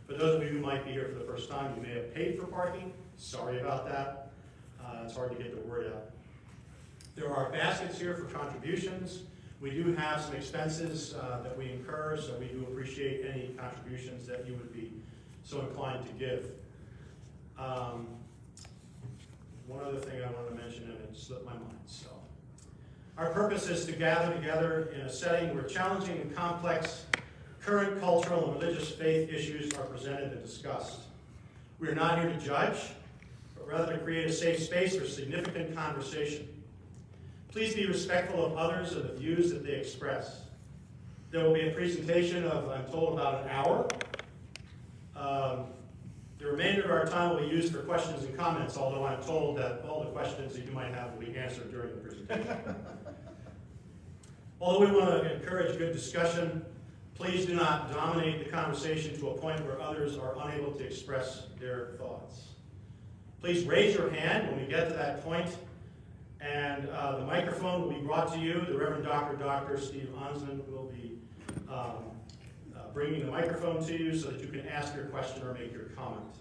For those of you who might be here for the first time, you may have paid for parking. Sorry about that. It's hard to get the word out. There are baskets here for contributions. We do have some expenses that we incur, so we do appreciate any contributions that you would be so inclined to give. One other thing I wanted to mention, and it slipped my mind. So, our purpose is to gather together in a setting where challenging and complex current cultural and religious faith issues are presented and discussed. We are not here to judge, but rather to create a safe space for significant conversation. Please be respectful of others and the views that they express. There will be a presentation of, I'm told, about an hour. The remainder of our time will be used for questions and comments, although I'm told that all the questions that you might have will be answered during the presentation. Although we want to encourage good discussion, please do not dominate the conversation to a point where others are unable to express their thoughts. Please raise your hand when we get to that point, and the microphone will be brought to you. The Reverend Dr. Steve Onsman will be bringing the microphone to you so that you can ask your question or make your comment.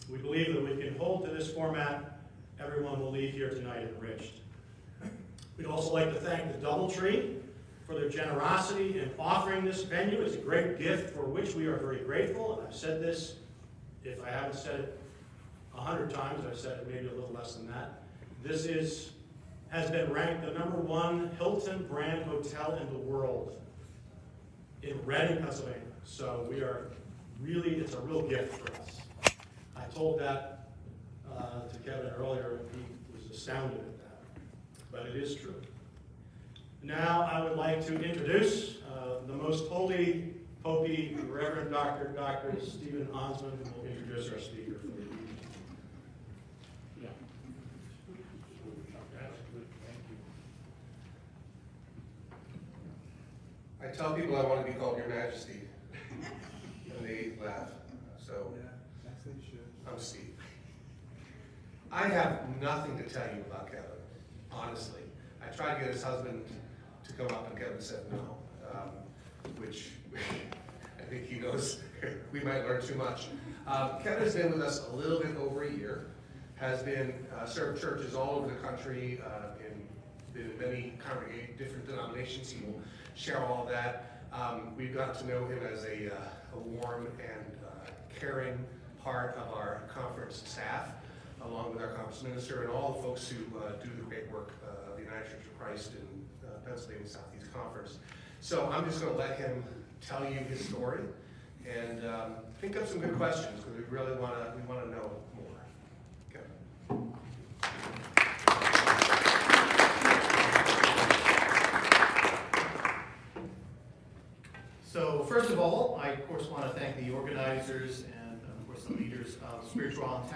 We believe that we can hold to this format. Everyone will leave here tonight enriched. We'd also like to thank the Doubletree for their generosity in offering this venue. It's a great gift for which we are very grateful. And I've said this, if I haven't said it 100 times, I've said it maybe a little less than that. This has been ranked the #1 Hilton brand hotel in the world in Reading, Pennsylvania. So we are really, it's a real gift for us. I told that to Kevin earlier, and he was astounded at that. But it is true. Now I would like to introduce the most holy, pokey, Reverend Dr. Stephen Onsman, who will introduce our speaker for the evening. Yeah. I tell people I want to be called Your Majesty, and they laugh. So, I'm Steve. I have nothing to tell you about Kevin, honestly. I tried to get his husband to come up, and Kevin said no, which I think he knows we might learn too much. Kevin's been with us a little bit over a year, has been served churches all over the country, in many different denominations. He will share all of that. We've got to know him as a warm and caring part of our conference staff, along with our conference minister and all the folks who do the great work of the United Church of Christ in Pennsylvania Southeast Conference. So I'm just going to let him tell you his story and think up some good questions, because we really want to know more. Kevin. So first of all, I of course want to thank the organizers and of course the leaders of Spirituality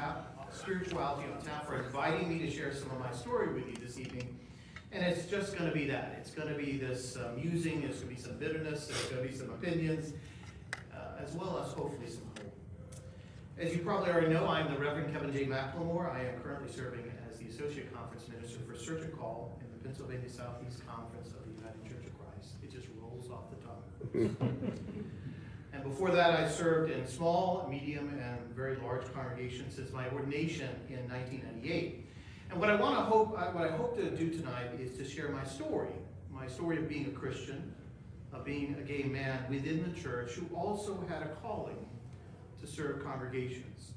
on Tap for inviting me to share some of my story with you this evening. And it's just going to be that. It's going to be this musing, there's going to be some bitterness, there's going to be some opinions, as well as hopefully some hope. As you probably already know, I'm the Reverend Kevin J. McLemore. I am currently serving as the Associate Conference Minister for Search and Call in the Pennsylvania Southeast Conference of the United Church of Christ. It just rolls off the tongue. And before that, I served in small, medium, and very large congregations since my ordination in 1998. And what I hope to do tonight is to share my story of being a Christian, of being a gay man within the church who also had a calling to serve congregations.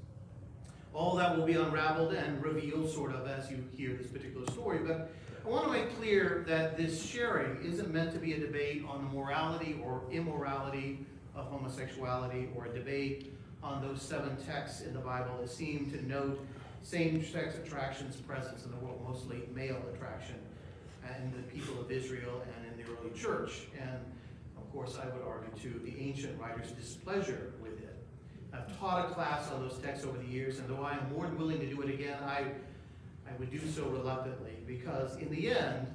All that will be unraveled and revealed sort of as you hear this particular story, but I want to make clear that this sharing isn't meant to be a debate on the morality or immorality of homosexuality, or a debate on those 7 texts in the Bible that seem to note same-sex attraction's presence in the world, mostly male attraction, and the people of Israel and in the early church. And of course, I would argue too, the ancient writers' displeasure with it. I've taught a class on those texts over the years, and though I am more than willing to do it again, I would do so reluctantly, because in the end,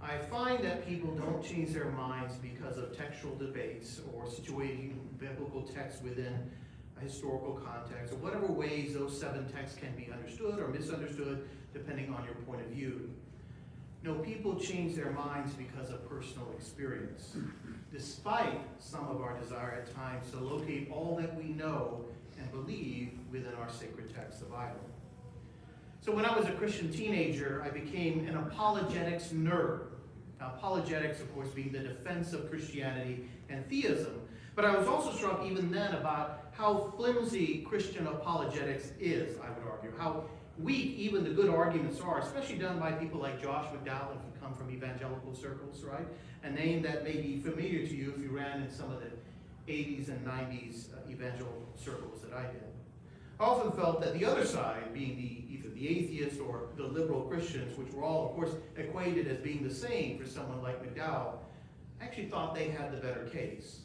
I find that people don't change their minds because of textual debates or situating biblical texts within a historical context, or whatever ways those 7 texts can be understood or misunderstood, depending on your point of view. No, people change their minds because of personal experience, despite some of our desire at times to locate all that we know and believe within our sacred text, the Bible. So when I was a Christian teenager, I became an apologetics nerd. Now, apologetics, of course, being the defense of Christianity and theism. But I was also struck even then about how flimsy Christian apologetics is, I would argue. How weak even the good arguments are, especially done by people like Josh McDowell, if you come from evangelical circles, right? A name that may be familiar to you if you ran in some of the 80s and 90s evangelical circles that I did. I often felt that the other side, being either the atheists or the liberal Christians, which were all, of course, equated as being the same for someone like McDowell, actually thought they had the better case.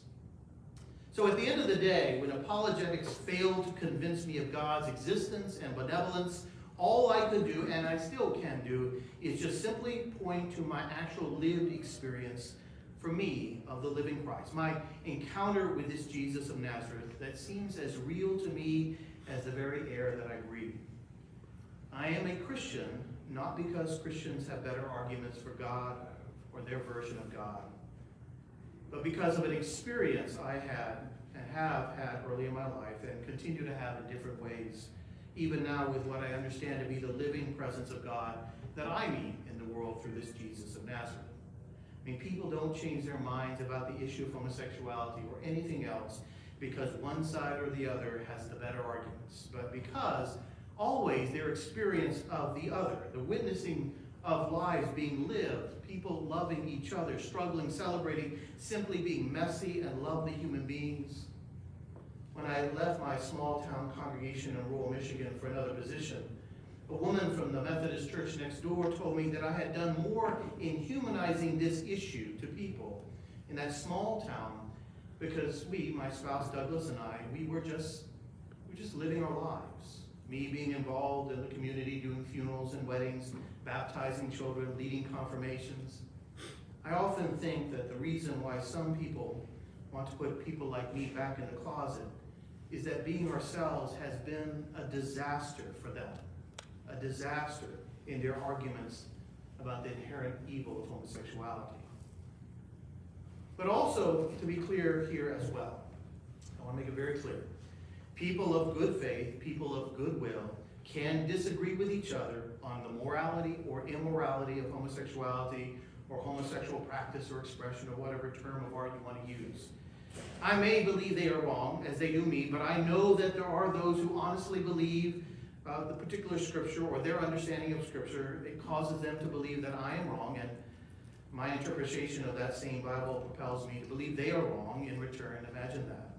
So at the end of the day, when apologetics failed to convince me of God's existence and benevolence, all I could do, and I still can do, is just simply point to my actual lived experience for me of the living Christ, my encounter with this Jesus of Nazareth that seems as real to me as the very air that I breathe. I am a Christian, not because Christians have better arguments for God or their version of God, but because of an experience I had and have had early in my life and continue to have in different ways, even now with what I understand to be the living presence of God that I meet in the world through this Jesus of Nazareth. I mean, people don't change their minds about the issue of homosexuality or anything else because one side or the other has the better arguments, but because always their experience of the other, the witnessing of lives being lived, people loving each other, struggling, celebrating, simply being messy and lovely human beings. When I left my small town congregation in rural Michigan for another position, a woman from the Methodist church next door told me that I had done more in humanizing this issue to people in that small town because we, my spouse Douglas and I, we're just living our lives. Me being involved in the community, doing funerals and weddings, baptizing children, leading confirmations. I often think that the reason why some people want to put people like me back in the closet is that being ourselves has been a disaster for them, a disaster in their arguments about the inherent evil of homosexuality. But also, to be clear here as well, I want to make it very clear. People of good faith, people of goodwill, can disagree with each other on the morality or immorality of homosexuality or homosexual practice or expression or whatever term of art you want to use. I may believe they are wrong, as they do me, but I know that there are those who honestly believe the particular scripture or their understanding of scripture. It causes them to believe that I am wrong, and my interpretation of that same Bible propels me to believe they are wrong in return. Imagine that.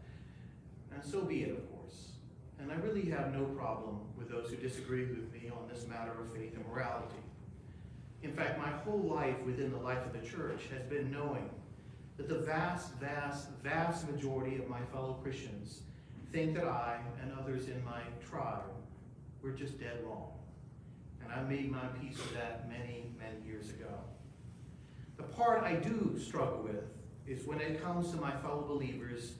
And so be it, of course. And I really have no problem with those who disagree with me on this matter of faith and morality. In fact, my whole life within the life of the church has been knowing that the vast, vast, vast majority of my fellow Christians think that I and others in my tribe were just dead wrong. And I made my peace with that many, many years ago. The part I do struggle with is when it comes to my fellow believers,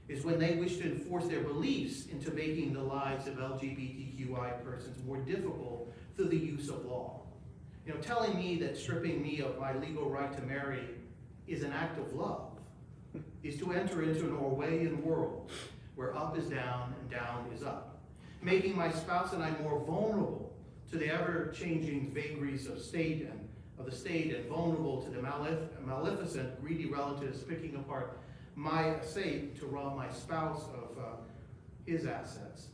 is when they wish to enforce their beliefs into making the lives of LGBTQI persons more difficult through the use of law. You know, telling me that stripping me of my legal right to marry is an act of love, is to enter into an Orwellian world where up is down and down is up, making my spouse and I more vulnerable to the ever-changing vagaries of the state and vulnerable to the maleficent, greedy relatives picking apart my estate to rob my spouse of his assets.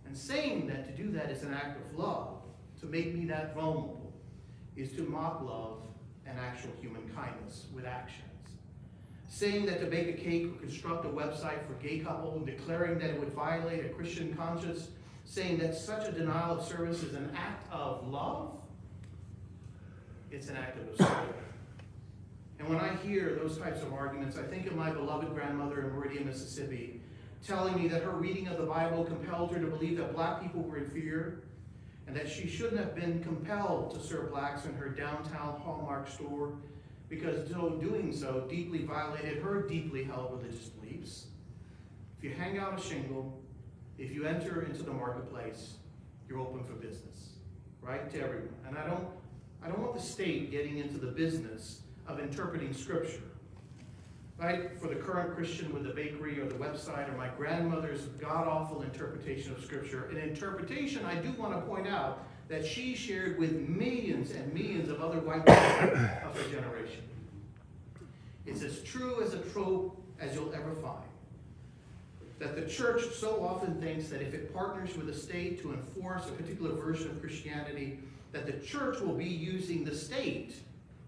And saying that to do that is an act of love, to make me that vulnerable, is to mock love and actual human kindness with actions. Saying that to bake a cake or construct a website for gay couple and declaring that it would violate a Christian conscience, saying that such a denial of service is an act of love, it's an act of absurdity. And when I hear those types of arguments, I think of my beloved grandmother in Meridian, Mississippi, telling me that her reading of the Bible compelled her to believe that black people were inferior and that she shouldn't have been compelled to serve blacks in her downtown Hallmark store because doing so deeply violated her deeply held religious beliefs. If you hang out a shingle, if you enter into the marketplace, you're open for business, right? To everyone. And I don't want the state getting into the business of interpreting Scripture. Right? For the current Christian with the bakery or the website, or my grandmother's god-awful interpretation of Scripture, an interpretation I do want to point out that she shared with millions and millions of other white people of her generation. It's as true as a trope as you'll ever find. That the church so often thinks that if it partners with the state to enforce a particular version of Christianity, that the church will be using the state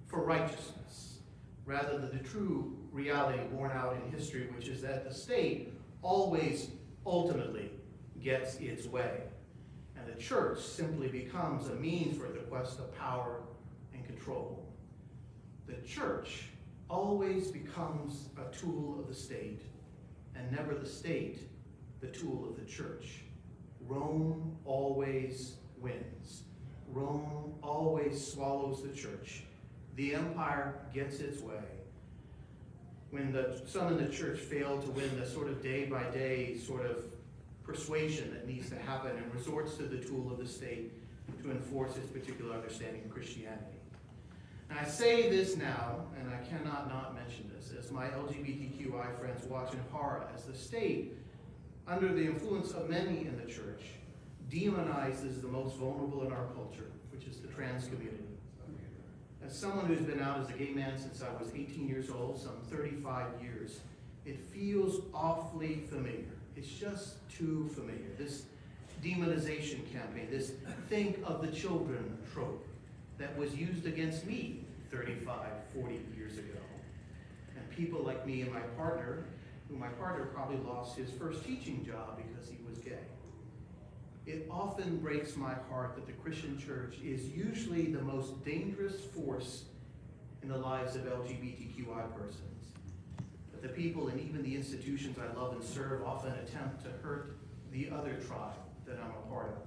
for righteousness, rather than the true reality borne out in history, which is that the state always ultimately gets its way, and the church simply becomes a means for the quest of power and control. The church always becomes a tool of the state, and never the state the tool of the church. Rome always wins. Rome always swallows the church. The empire gets its way. When some in the church fail to win the sort of day-by-day sort of persuasion that needs to happen, and resorts to the tool of the state to enforce its particular understanding of Christianity. And I say this now, and I cannot not mention this, as my LGBTQI friends watch in horror as the state, under the influence of many in the church, demonizes the most vulnerable in our culture, which is the trans community. As someone who's been out as a gay man since I was 18 years old, some 35 years, it feels awfully familiar. It's just too familiar. This demonization campaign, this think of the children trope that was used against me 35, 40 years ago. And people like me and my partner, who my partner probably lost his first teaching job because he was gay. It often breaks my heart that the Christian church is usually the most dangerous force in the lives of LGBTQI persons. That the people and even the institutions I love and serve often attempt to hurt the other tribe that I'm a part of,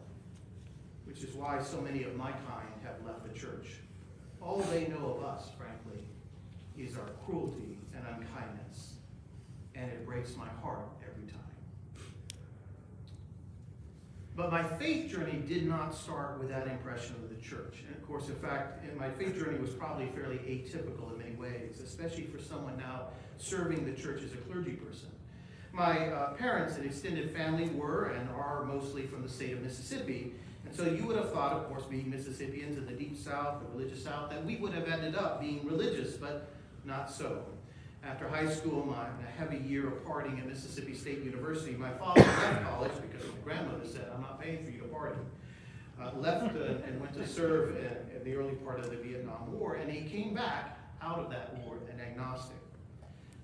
which is why so many of my kind have left the church. All they know of us, frankly, is our cruelty and unkindness, and it breaks my heart every time. But my faith journey did not start with that impression of the church. And of course, in fact, my faith journey was probably fairly atypical in many ways, especially for someone now serving the church as a clergy person. My parents and extended family were and are mostly from the state of Mississippi. And so you would have thought, of course, being Mississippians in the deep South, the religious South, that we would have ended up being religious, but not so. After high school, a heavy year of partying at Mississippi State University, my father left college because my grandmother said, "I'm not paying for you to party." Left and went to serve in the early part of the Vietnam War, and he came back out of that war an agnostic.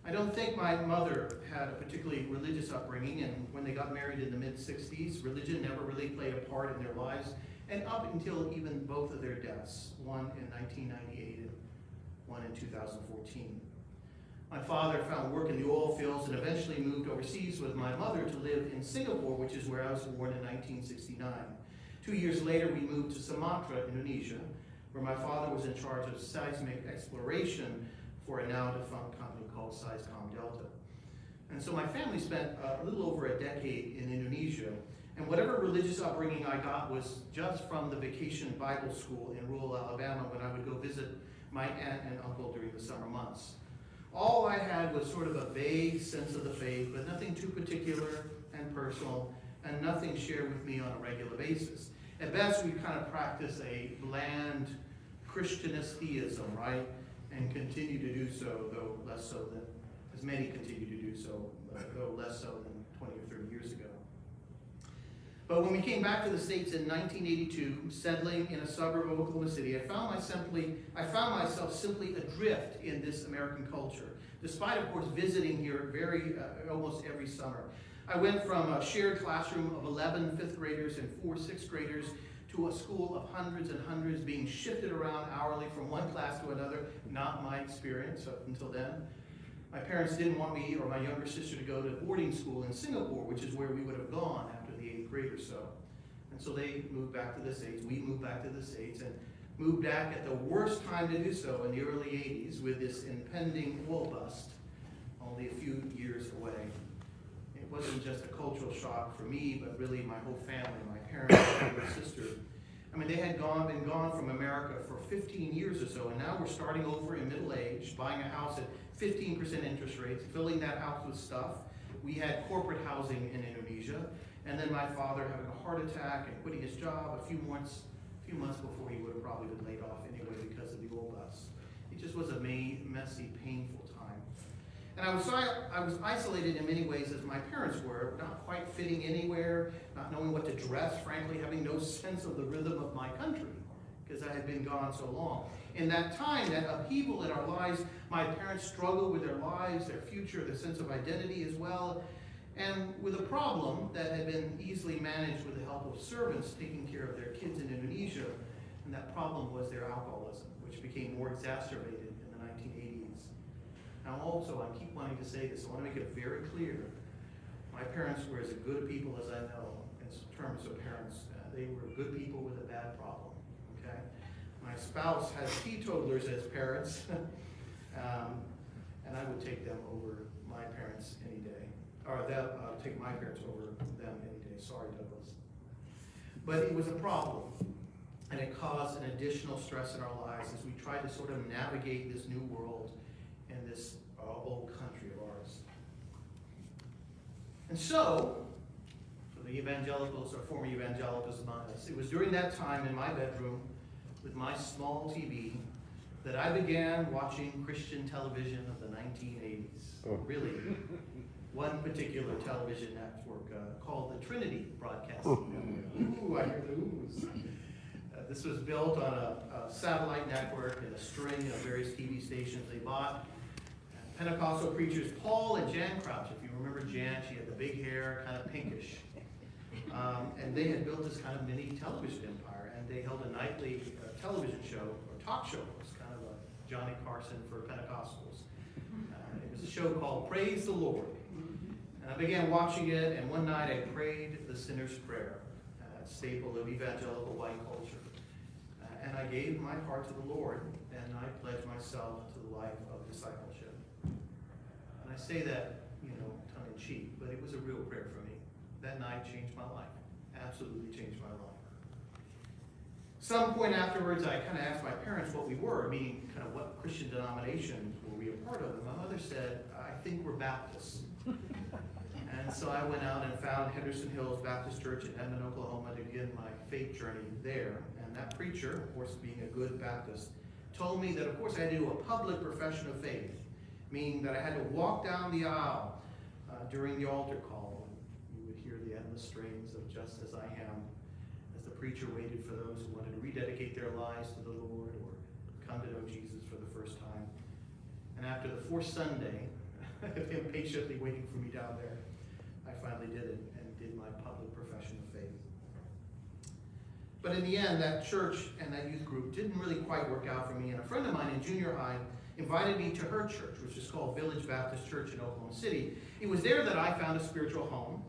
I don't think my mother had a particularly religious upbringing, and when they got married in the mid-60s, religion never really played a part in their lives, and up until even both of their deaths, one in 1998 and one in 2014. My father found work in the oil fields and eventually moved overseas with my mother to live in Singapore, which is where I was born in 1969. 2 years later, we moved to Sumatra, Indonesia, where my father was in charge of seismic exploration for a now-defunct company called Seiscom Delta. And so my family spent a little over a decade in Indonesia, and whatever religious upbringing I got was just from the vacation Bible school in rural Alabama when I would go visit my aunt and uncle during the summer months. All I had was sort of a vague sense of the faith, but nothing too particular and personal, and nothing shared with me on a regular basis. At best, we kind of practice a bland Christianist theism, right? And continue to do so, though less so than, as many continue to do so, though less so than 20 or 30 years ago. But when we came back to the States in 1982, settling in a suburb of Oklahoma City, I found myself simply adrift in this American culture, despite, of course, visiting here almost every summer. I went from a shared classroom of 11 fifth graders and 4 sixth graders to a school of hundreds and hundreds being shifted around hourly from one class to another. Not my experience up until then. My parents didn't want me or my younger sister to go to boarding school in Singapore, which is where we would have gone after the 8th grade or so. And so they moved back to the States. We moved back to the States and moved back at the worst time to do so in the early 80s with this impending oil bust only a few years away. It wasn't just a cultural shock for me, but really my whole family, my parents, my younger sister. I mean, they had been gone from America for 15 years or so, and now we're starting over in middle age, buying a house at 15% interest rates, filling that house with stuff. We had corporate housing in Indonesia, and then my father having a heart attack and quitting his job a few months before he would have probably been laid off anyway because of the oil bus. It just was a messy, painful time. And I was isolated in many ways as my parents were, not quite fitting anywhere, not knowing what to dress, frankly, having no sense of the rhythm of my country, because I had been gone so long. In that time, that upheaval in our lives, my parents struggled with their lives, their future, their sense of identity as well, and with a problem that had been easily managed with the help of servants taking care of their kids in Indonesia, and that problem was their alcoholism, which became more exacerbated in the 1980s. Now also, I keep wanting to say this, I want to make it very clear. My parents were as good people as I know in terms of parents. They were good people with a bad problem, okay? My spouse has teetotalers as parents, and I would take them over my parents any day. Or take my parents over them any day. Sorry, Douglas. But it was a problem, and it caused an additional stress in our lives as we tried to sort of navigate this new world in this old country of ours. And so, for the evangelicals or former evangelicals among us, it was during that time in my bedroom with my small TV that I began watching Christian television of the 1980s. Oh. Really, one particular television network called the Trinity Broadcasting Network. Ooh, I hear the oohs. This was built on a satellite network and a string of various TV stations they bought. Pentecostal preachers Paul and Jan Crouch. If you remember Jan, she had the big hair, kind of pinkish. And they had built this kind of mini television empire, and they held a nightly television show, or talk show. It was kind of a Johnny Carson for Pentecostals. It was a show called Praise the Lord. And I began watching it, and one night I prayed the sinner's prayer, a staple of evangelical white culture. And I gave my heart to the Lord, and I pledged myself to the life of discipleship. And I say that, tongue in cheek, but it was a real prayer for me. That night changed my life, absolutely changed my life. Some point afterwards, I kind of asked my parents what we were, meaning kind of what Christian denomination were we a part of. And my mother said, I think we're Baptists. And so I went out and found Henderson Hills Baptist Church in Edmond, Oklahoma to begin my faith journey there. And that preacher, of course being a good Baptist, told me that of course I had to do a public profession of faith, meaning that I had to walk down the aisle during the altar call. You would hear the endless strains of Just As I Am, as the preacher waited for those who wanted to rededicate their lives to the Lord or come to know Jesus for the first time. And after the fourth Sunday, of him patiently waiting for me down there, I finally did it and did my public profession of faith. But in the end, that church and that youth group didn't really quite work out for me. And a friend of mine in junior high invited me to her church, which is called Village Baptist Church in Oklahoma City. It was there that I found a spiritual home.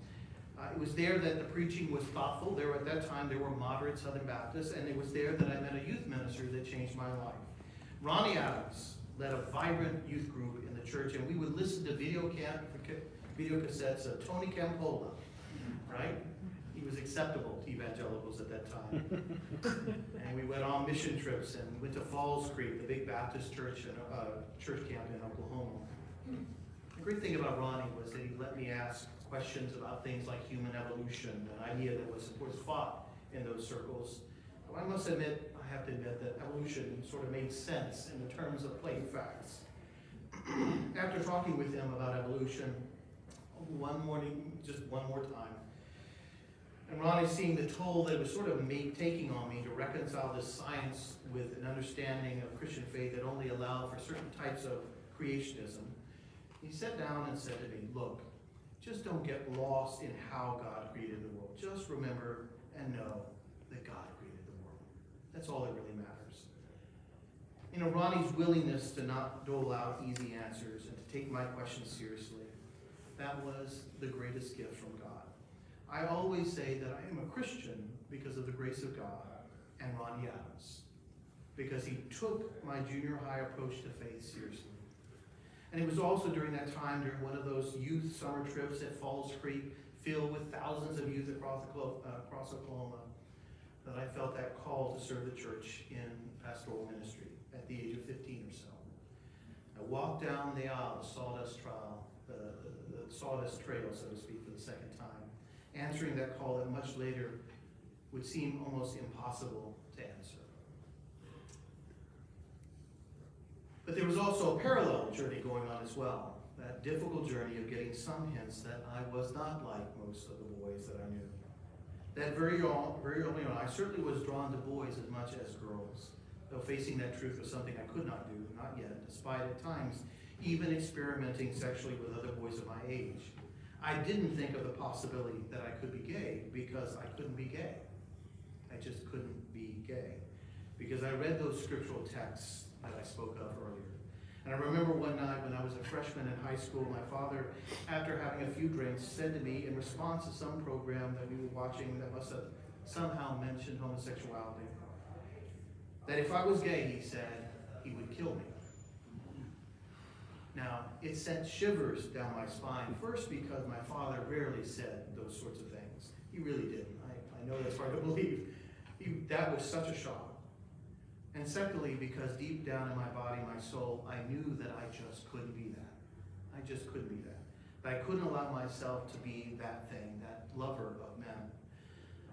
It was there that the preaching was thoughtful. At that time, there were moderate Southern Baptists, and it was there that I met a youth minister that changed my life. Ronnie Adams led a vibrant youth group in the church, and we would listen to video cassettes of Tony Campolo, right? He was acceptable to evangelicals at that time. And we went on mission trips and went to Falls Creek, the big Baptist church camp in Oklahoma. The great thing about Ronnie was that he let me ask questions about things like human evolution, an idea that was, of course, fought in those circles. Well, I have to admit that evolution sort of made sense in the terms of plain facts. After talking with him about evolution one morning, just one more time, and Ronnie seeing the toll that it was sort of taking on me to reconcile this science with an understanding of Christian faith that only allowed for certain types of creationism, he sat down and said to me, look, just don't get lost in how God created the world. Just remember and know that God created the world. That's all that really matters. Ronnie's willingness to not dole out easy answers and to take my questions seriously, that was the greatest gift from God. I always say that I am a Christian because of the grace of God and Ronnie Adams, because he took my junior high approach to faith seriously. And it was also during that time, during one of those youth summer trips at Falls Creek, filled with thousands of youth across Oklahoma, that I felt that call to serve the church in pastoral ministry at the age of 15 or so. I walked down the aisle, the sawdust trail, so to speak, for the second time, answering that call that much later would seem almost impossible to answer. But there was also a parallel journey going on as well, that difficult journey of getting some hints that I was not like most of the boys that I knew. That very early on, I certainly was drawn to boys as much as girls, though facing that truth was something I could not do, not yet, despite at times even experimenting sexually with other boys of my age. I didn't think of the possibility that I could be gay because I couldn't be gay. I just couldn't be gay because I read those scriptural texts that I spoke of earlier. And I remember one night when I was a freshman in high school, my father, after having a few drinks, said to me in response to some program that we were watching that must have somehow mentioned homosexuality, that if I was gay, he said, he would kill me. Now, it sent shivers down my spine, first because my father rarely said those sorts of things. He really didn't. I know that's hard to believe. That was such a shock. And secondly, because deep down in my body, my soul, I knew that I just couldn't be that. I just couldn't be that. That I couldn't allow myself to be that thing, that lover of men.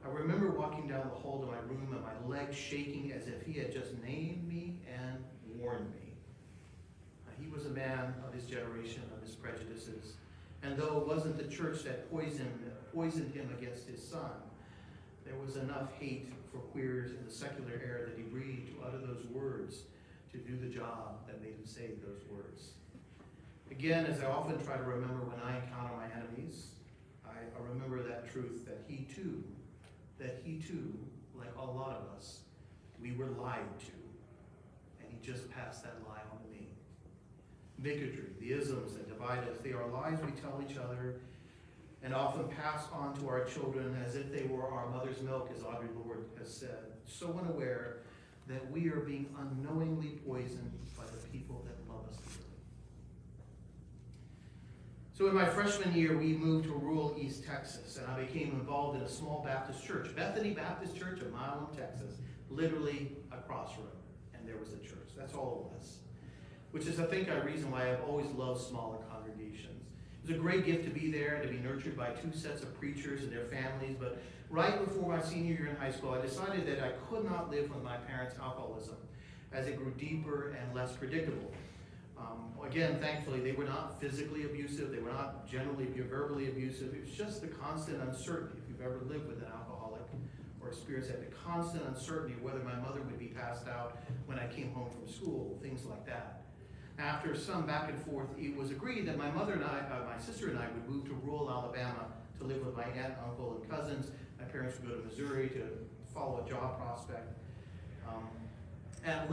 I remember walking down the hall to my room and my legs shaking as if he had just named me and warned me. He was a man of his generation, of his prejudices. And though it wasn't the church that poisoned him against his son, there was enough hate for queers in the secular air that he breathed to utter those words, to do the job that made him say those words. Again, as I often try to remember when I encounter my enemies, I remember that truth that he too, like a lot of us, we were lied to. And he just passed that lie on to me. Bigotry, the isms that divide us, they are lies we tell each other and often pass on to our children as if they were our mother's milk, as Audre Lorde has said, so unaware that we are being unknowingly poisoned by the people that love us dearly. So in my freshman year, we moved to rural East Texas, and I became involved in a small Baptist church, Bethany Baptist Church of Milam, Texas, literally a crossroad, and there was a church. That's all it was. Which is, I think, a reason why I've always loved smaller congregations. It was a great gift to be there, to be nurtured by two sets of preachers and their families, but right before my senior year in high school, I decided that I could not live with my parents' alcoholism as it grew deeper and less predictable. Again, thankfully, they were not physically abusive, they were not generally verbally abusive, it was just the constant uncertainty, if you've ever lived with an alcoholic or experienced that, the constant uncertainty of whether my mother would be passed out when I came home from school, things like that. After some back and forth, it was agreed that my mother and I, my sister and I would move to rural Alabama to live with my aunt, uncle, and cousins. My parents would go to Missouri to follow a job prospect. Aunt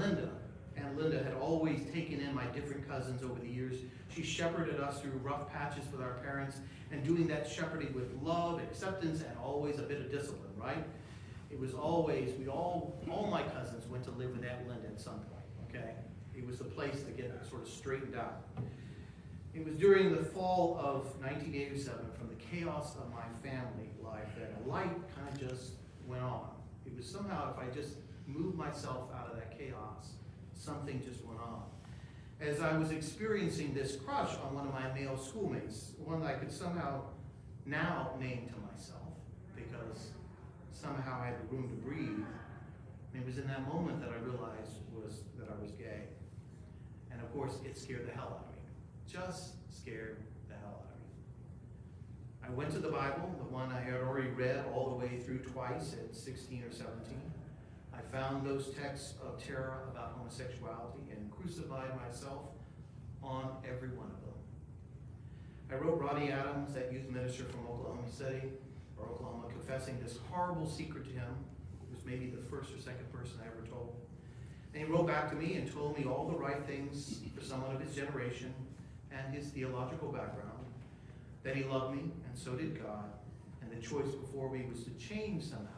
Linda had always taken in my different cousins over the years. She shepherded us through rough patches with our parents, and doing that shepherding with love, acceptance, and always a bit of discipline, right? It was always, all my cousins went to live with Aunt Linda at some point, okay? It was the place to get sort of straightened out. It was during the fall of 1987, from the chaos of my family life, that a light kind of just went on. It was somehow, if I just moved myself out of that chaos, something just went on. As I was experiencing this crush on one of my male schoolmates, one that I could somehow now name to myself, because somehow I had the room to breathe. And it was in that moment that I realized that I was gay. And of course, it scared the hell out of me. Just scared the hell out of me. I went to the Bible, the one I had already read all the way through twice at 16 or 17. I found those texts of terror about homosexuality and crucified myself on every one of them. I wrote Rodney Adams, that youth minister from Oklahoma City, or Oklahoma, confessing this horrible secret to him. It was maybe the first or second person I ever told. And he wrote back to me and told me all the right things for someone of his generation and his theological background, that he loved me, and so did God, and the choice before me was to change somehow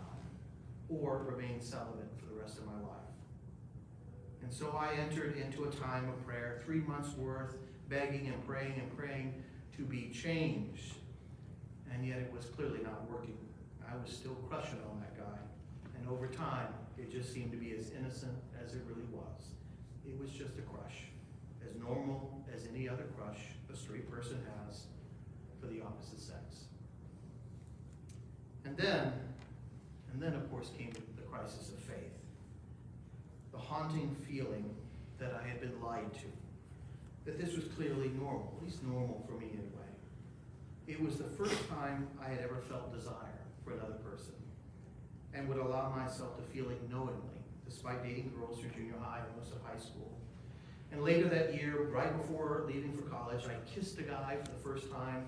or remain celibate for the rest of my life. And so I entered into a time of prayer, 3 months worth, begging and praying to be changed. And yet it was clearly not working. I was still crushing on that guy, And over time, it just seemed to be as innocent as it really was. It was just a crush, as normal as any other crush a straight person has for the opposite sex. And then of course came the crisis of faith. The haunting feeling that I had been lied to, that this was clearly normal, at least normal for me anyway. It was the first time I had ever felt desire for another person and would allow myself to feel it knowingly, despite dating girls through junior high and most of high school. And later that year, right before leaving for college, I kissed a guy for the first time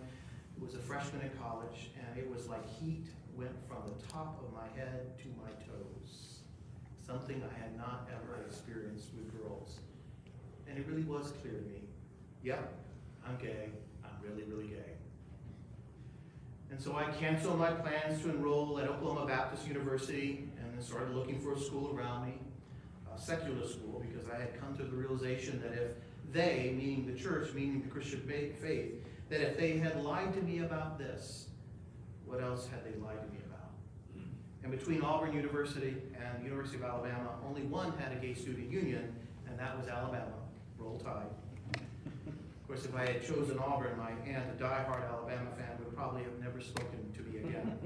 who was a freshman in college, and it was like heat went from the top of my head to my toes. Something I had not ever experienced with girls. And it really was clear to me, yep, I'm gay, I'm really, really gay. And so I canceled my plans to enroll at Oklahoma Baptist University and then started looking for a school around me, a secular school, because I had come to the realization that if they, meaning the church, meaning the Christian faith, that if they had lied to me about this, what else had they lied to me about? And between Auburn University and the University of Alabama, only one had a gay student union, and that was Alabama. Roll Tide. Of course, if I had chosen Auburn, my aunt, a diehard Alabama fan, would probably have never spoken to me again.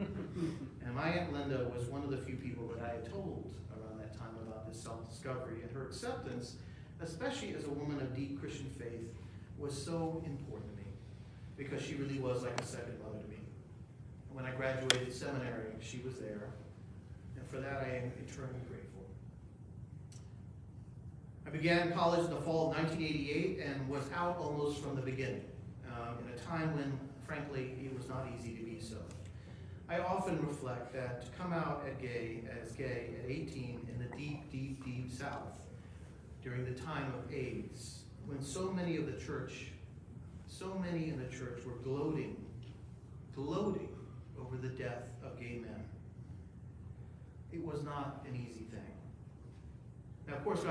And my Aunt Linda was one of the few people that I had told around that time about this self-discovery, and her acceptance, especially as a woman of deep Christian faith, was so important to me, because she really was like a second mother to me. And when I graduated seminary, she was there, and for that I am eternally grateful. I began college in the fall of 1988 and was out almost from the beginning, in a time when, frankly, it was not easy to be so. I often reflect that to come out as gay at 18 in the deep, deep, deep South during the time of AIDS, when so many in the church were gloating over the death of gay men. It was not an easy thing. Now, of course,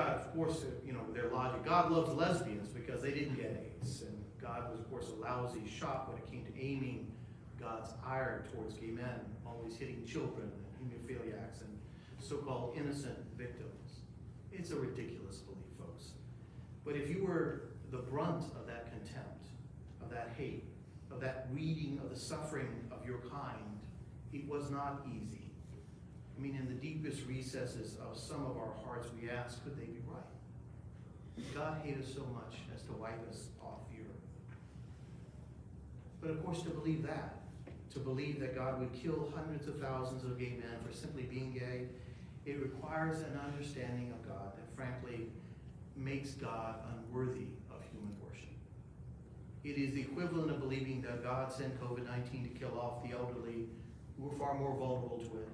their logic, God loves lesbians because they didn't get AIDS, and God was, of course, a lousy shot when it came to aiming God's ire towards gay men, always hitting children and hemophiliacs and so-called innocent victims. It's a ridiculous belief, folks. But if you were the brunt of that contempt, of that hate, of that reading of the suffering of your kind, it was not easy. I mean, in the deepest recesses of some of our hearts, we ask, could they be right? Did God hate us so much as to wipe us off the earth? But of course, to believe that God would kill hundreds of thousands of gay men for simply being gay, it requires an understanding of God that frankly makes God unworthy of human worship. It is the equivalent of believing that God sent COVID-19 to kill off the elderly who were far more vulnerable to it,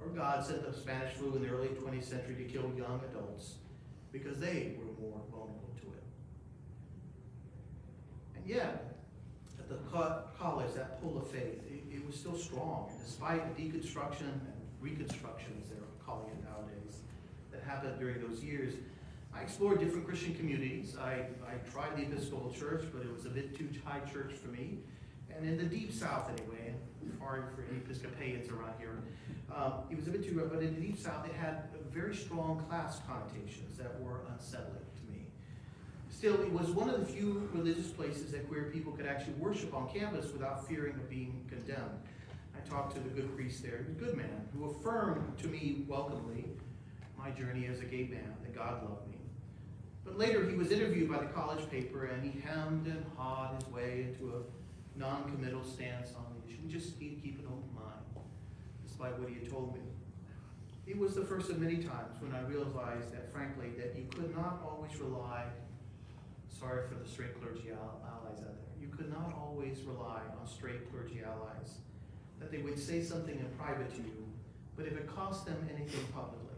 or God sent the Spanish flu in the early 20th century to kill young adults because they were more vulnerable to it. And yet, at the college, that pull of faith, it was still strong. And despite the deconstruction and reconstruction, as they're calling it nowadays, that happened during those years, I explored different Christian communities. I tried the Episcopal Church, but it was a bit too high church for me. And in the Deep South anyway, and hard for any Episcopalians around here, it was a bit too rough, but in the Deep South it had very strong class connotations that were unsettling to me. Still, it was one of the few religious places that queer people could actually worship on campus without fearing of being condemned. I talked to the good priest there, a good man, who affirmed to me welcomely my journey as a gay man, that God loved me. But later he was interviewed by the college paper, and he hemmed and hawed his way into a non-committal stance on the issue. We just need to keep an open mind, despite what he had told me. It was the first of many times when I realized that, frankly, that you could not always rely, sorry for the straight clergy allies out there, you could not always rely on straight clergy allies, that they would say something in private to you, but if it cost them anything publicly,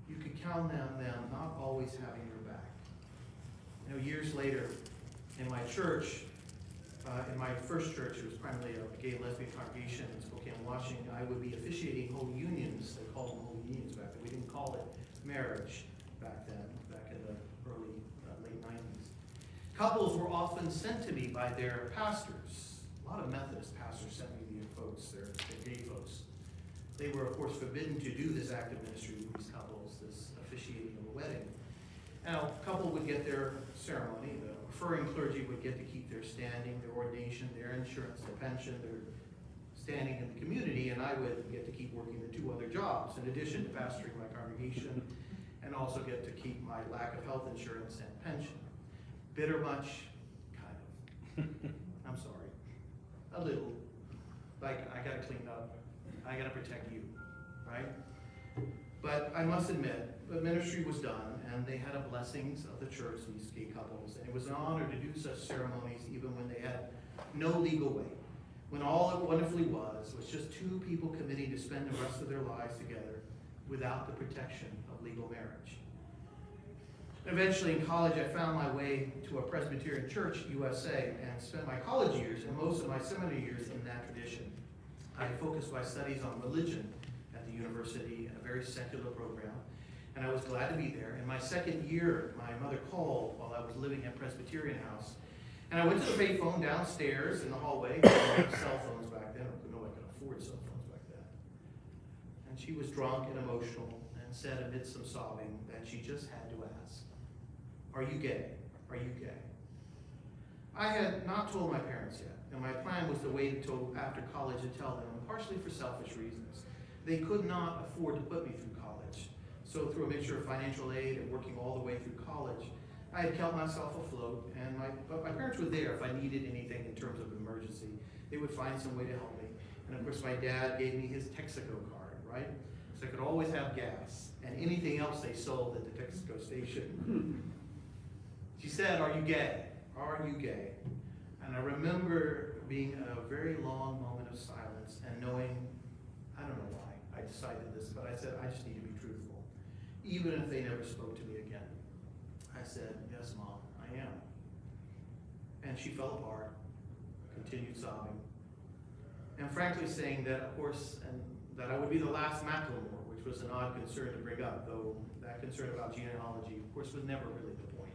you could count on them not always having your back. You know, years later, in my church, in my first church, it was primarily a gay and lesbian congregation in Spokane, Washington, I would be officiating holy unions. They called them holy unions back then. We didn't call it marriage back then, back in the early, late 90s. Couples were often sent to me by their pastors. A lot of Methodist pastors sent me the folks, they're gay folks. They were, of course, forbidden to do this act of ministry with these couples, this officiating of a wedding. Now, a couple would get their ceremony, the referring clergy would get to keep their standing, their ordination, their insurance, their pension, their standing in the community, and I would get to keep working the 2 other jobs, in addition to pastoring my congregation, and also get to keep my lack of health insurance and pension. Bitter much? Kind of. I'm sorry. A little. Like, I gotta clean up. I gotta protect you, right? But I must admit, the ministry was done, and they had the blessings of the church, these gay couples, and it was an honor to do such ceremonies even when they had no legal way. When all it wonderfully was just 2 people committing to spend the rest of their lives together without the protection of legal marriage. Eventually in college, I found my way to a Presbyterian church, USA, and spent my college years and most of my seminary years in that tradition. I focused my studies on religion at the university, a very secular program, and I was glad to be there. In my second year, my mother called while I was living at Presbyterian House, and I went to the payphone downstairs in the hallway. We didn't have cell phones back then, or nobody could afford cell phones back then. And she was drunk and emotional and said amid some sobbing that she just had to ask, "Are you gay? Are you gay?" I had not told my parents yet, and my plan was to wait until after college to tell them, partially for selfish reasons. They could not afford to put me through college, so through a mixture of financial aid and working all the way through college, I had kept myself afloat, but my parents were there if I needed anything in terms of emergency. They would find some way to help me. And of course, my dad gave me his Texaco card, right? So I could always have gas and anything else they sold at the Texaco station. She said, "Are you gay? Are you gay?" And I remember being a very long moment of silence and knowing, I don't know why I decided this, but I said, I just need to be truthful. Even if they never spoke to me again. I said, "Yes, Mom, I am." And she fell apart, continued sobbing, and frankly saying that, of course, and that I would be the last McLemore, which was an odd concern to bring up, though that concern about genealogy, of course, was never really the point.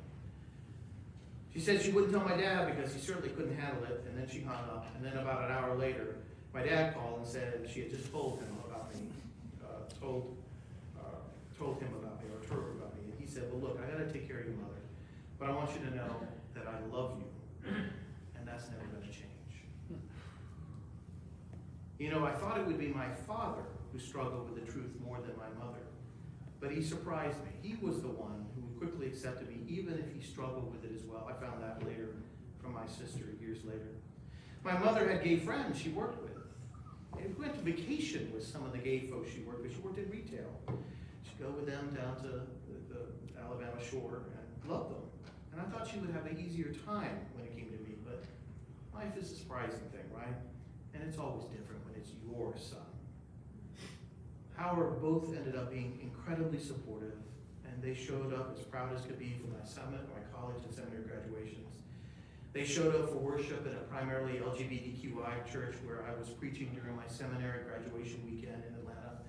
She said she wouldn't tell my dad because he certainly couldn't handle it, and then she hung up, and then about an hour later, my dad called and said she had just told him about me, told him about me, or told her about me, and he said, "Well, look, I gotta take care of your mother, but I want you to know that I love you, and that's never gonna change." You know, I thought it would be my father who struggled with the truth more than my mother, but he surprised me. He was the one who quickly accepted me, even if he struggled with it as well. I found that later from my sister years later. My mother had gay friends she worked with. And we went to vacation with some of the gay folks she worked with. She worked in retail. She'd go with them down to the Alabama shore and loved them. And I thought she would have an easier time when it came to me, but life is a surprising thing, right? And it's always different when it's your son. However, both ended up being incredibly supportive, and they showed up as proud as could be for my college and seminary graduations. They showed up for worship in a primarily LGBTQI church where I was preaching during my seminary graduation weekend in Atlanta.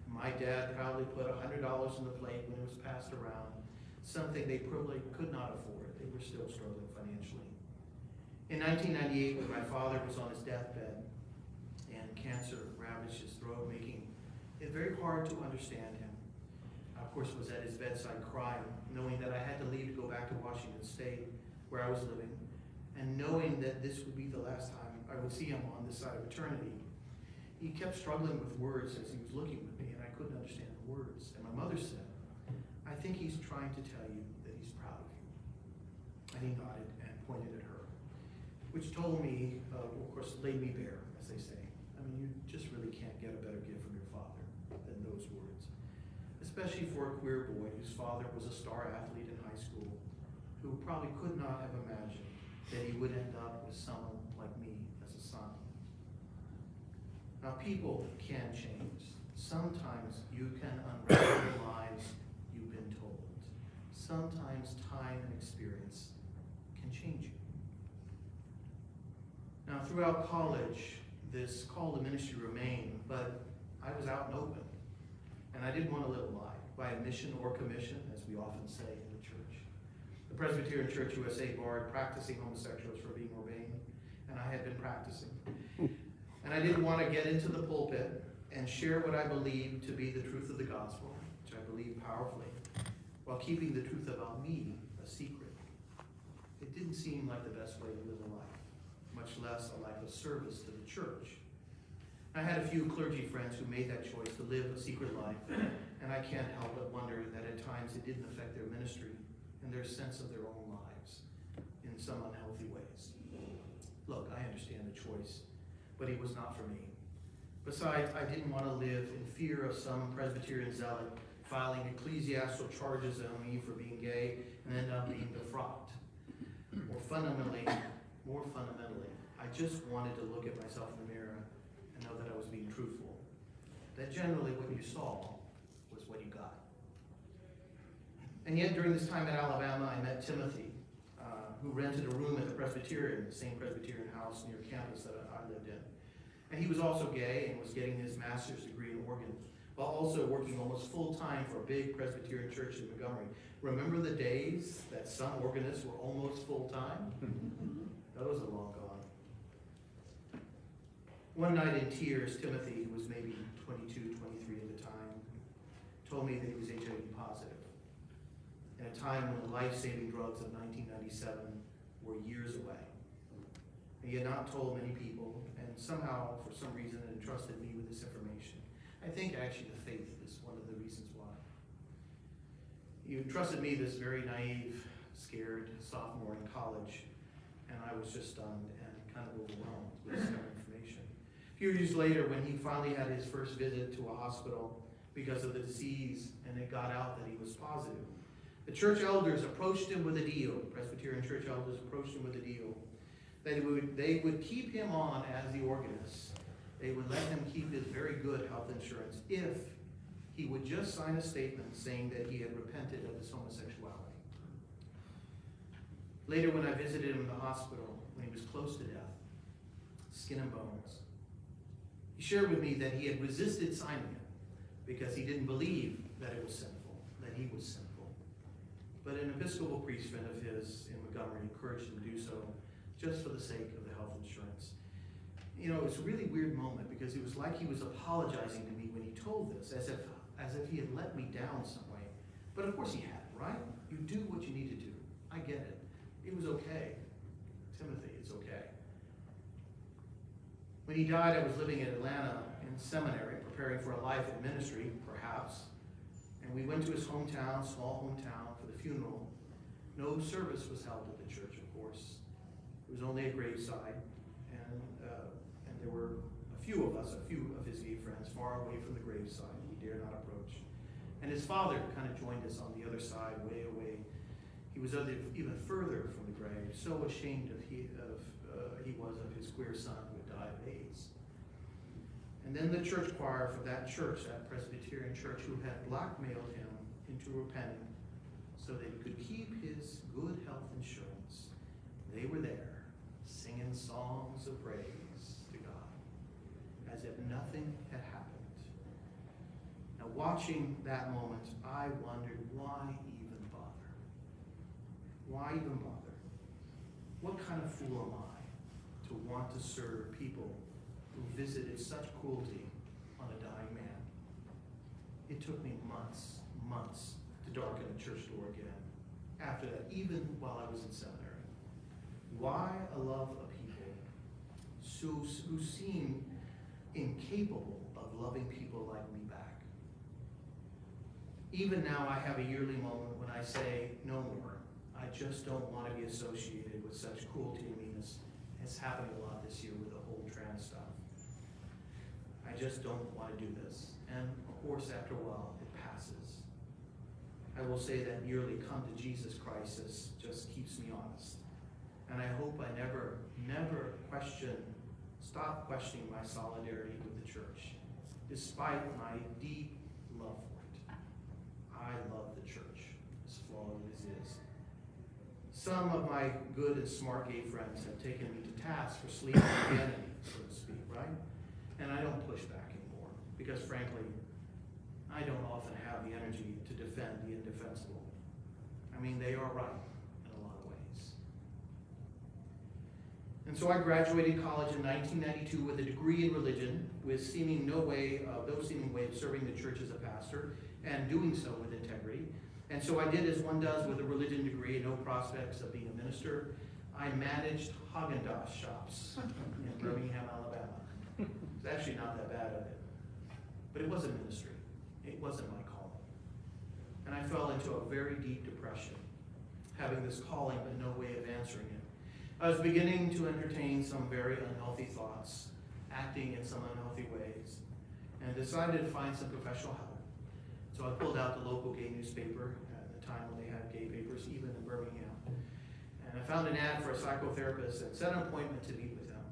My dad proudly put $100 on the plate when it was passed around, something they probably could not afford. They were still struggling financially. In 1998, when my father was on his deathbed and cancer ravaged his throat, making it very hard to understand him, I, of course, was at his bedside crying, knowing that I had to leave to go back to Washington State, where I was living, and knowing that this would be the last time I would see him on this side of eternity. He kept struggling with words as he was looking at me, and I couldn't understand the words. And my mother said, "I think he's trying to tell you that he's proud of you." And he nodded and pointed at her, which told me, of course, laid me bare, as they say. I mean, you just really can't get a better gift from your father than those words, especially for a queer boy whose father was a star athlete in high school, who probably could not have imagined that he would end up with someone like me as a son. Now, people can change. Sometimes you can unravel the lies you've been told. Sometimes time and experience can change you. Now, throughout college, this call to ministry remained, but I was out and open. And I didn't want to live a lie, by admission or commission, as we often say in the church. The Presbyterian Church USA barred practicing homosexuals from being ordained, and I had been practicing. And I didn't want to get into the pulpit and share what I believe to be the truth of the gospel, which I believe powerfully, while keeping the truth about me a secret. It didn't seem like the best way to live a life, much less a life of service to the church. I had a few clergy friends who made that choice to live a secret life, and I can't help but wonder that at times it didn't affect their ministry and their sense of their own lives in some unhealthy ways. Look, I understand the choice, but it was not for me. Besides, I didn't want to live in fear of some Presbyterian zealot filing ecclesiastical charges on me for being gay and end up being defrocked. More fundamentally, I just wanted to look at myself in the mirror and know that I was being truthful. That generally what you saw was what you got. And yet during this time at Alabama, I met Timothy, who rented a room at the Presbyterian, the same Presbyterian house near campus that I lived in. And he was also gay and was getting his master's degree in organ, while also working almost full-time for a big Presbyterian church in Montgomery. Remember the days that some organists were almost full-time? Those are long gone. One night in tears, Timothy, who was maybe 22, 23 at the time, told me that he was HIV positive. At a time when the life-saving drugs of 1997 were years away. He had not told many people, and somehow, for some reason, entrusted me with this information. I think actually the faith is one of the reasons why. He entrusted me this very naive, scared sophomore in college, and I was just stunned and kind of overwhelmed with this information. A few years later, when he finally had his first visit to a hospital because of the disease, and it got out that he was positive, the church elders approached him with a deal. Presbyterian church elders approached him with a deal. They would keep him on as the organist. They would let him keep his very good health insurance if he would just sign a statement saying that he had repented of his homosexuality. Later, when I visited him in the hospital, when he was close to death, skin and bones, he shared with me that he had resisted signing it because he didn't believe that it was sinful, that he was sinful. But an Episcopal priest friend of his in Montgomery encouraged him to do so just for the sake of the health insurance. You know, it's a really weird moment because it was like he was apologizing to me when he told this, as if he had let me down some way. But of course he had, right? You do what you need to do. I get it. It was okay. Timothy, it's okay. When he died, I was living in Atlanta in seminary, preparing for a life in ministry, perhaps. And we went to his hometown, small hometown, for the funeral. No service was held at the church, of course. It was only a graveside, and there were a few of his gay friends, far away from the graveside. We dare not approach. And his father kind of joined us on the other side, way away. He was even further from the grave, so ashamed he was of his queer son who had died of AIDS. And then the church choir for that church, that Presbyterian church, who had blackmailed him into repenting so that he could keep his good health insurance, they were there singing songs of praise to God as if nothing had happened. Now, watching that moment, I wondered, why even bother? Why even bother? What kind of fool am I to want to serve people who visited such cruelty on a dying man? It took me months to darken a church door again. After that, even while I was in seminary. Why a love of people who seem incapable of loving people like me back? Even now, I have a yearly moment when I say, no more. I just don't want to be associated with such cruelty and meanness. It's happened a lot this year with the whole trans stuff. I just don't want to do this. And of course, after a while, it passes. I will say that yearly come to Jesus crisis just keeps me honest. And I hope I never stop questioning my solidarity with the church, despite my deep love for it. I love the church, as flawed as it is. Some of my good and smart gay friends have taken me to task for sleeping identity, so to speak, right? And I don't push back anymore, because frankly, I don't often have the energy to defend the indefensible. I mean, they are right in a lot of ways. And so I graduated college in 1992 with a degree in religion, with no seeming way of serving the church as a pastor, and doing so with integrity. And so I did as one does with a religion degree and no prospects of being a minister. I managed Haagen-Dazs shops in Birmingham, Alabama. It's actually not that bad of it. But it wasn't ministry. It wasn't my calling. And I fell into a very deep depression, having this calling but no way of answering it. I was beginning to entertain some very unhealthy thoughts, acting in some unhealthy ways, and decided to find some professional help. So I pulled out the local gay newspaper at the time when they had gay papers, even in Birmingham. And I found an ad for a psychotherapist and set an appointment to meet with him.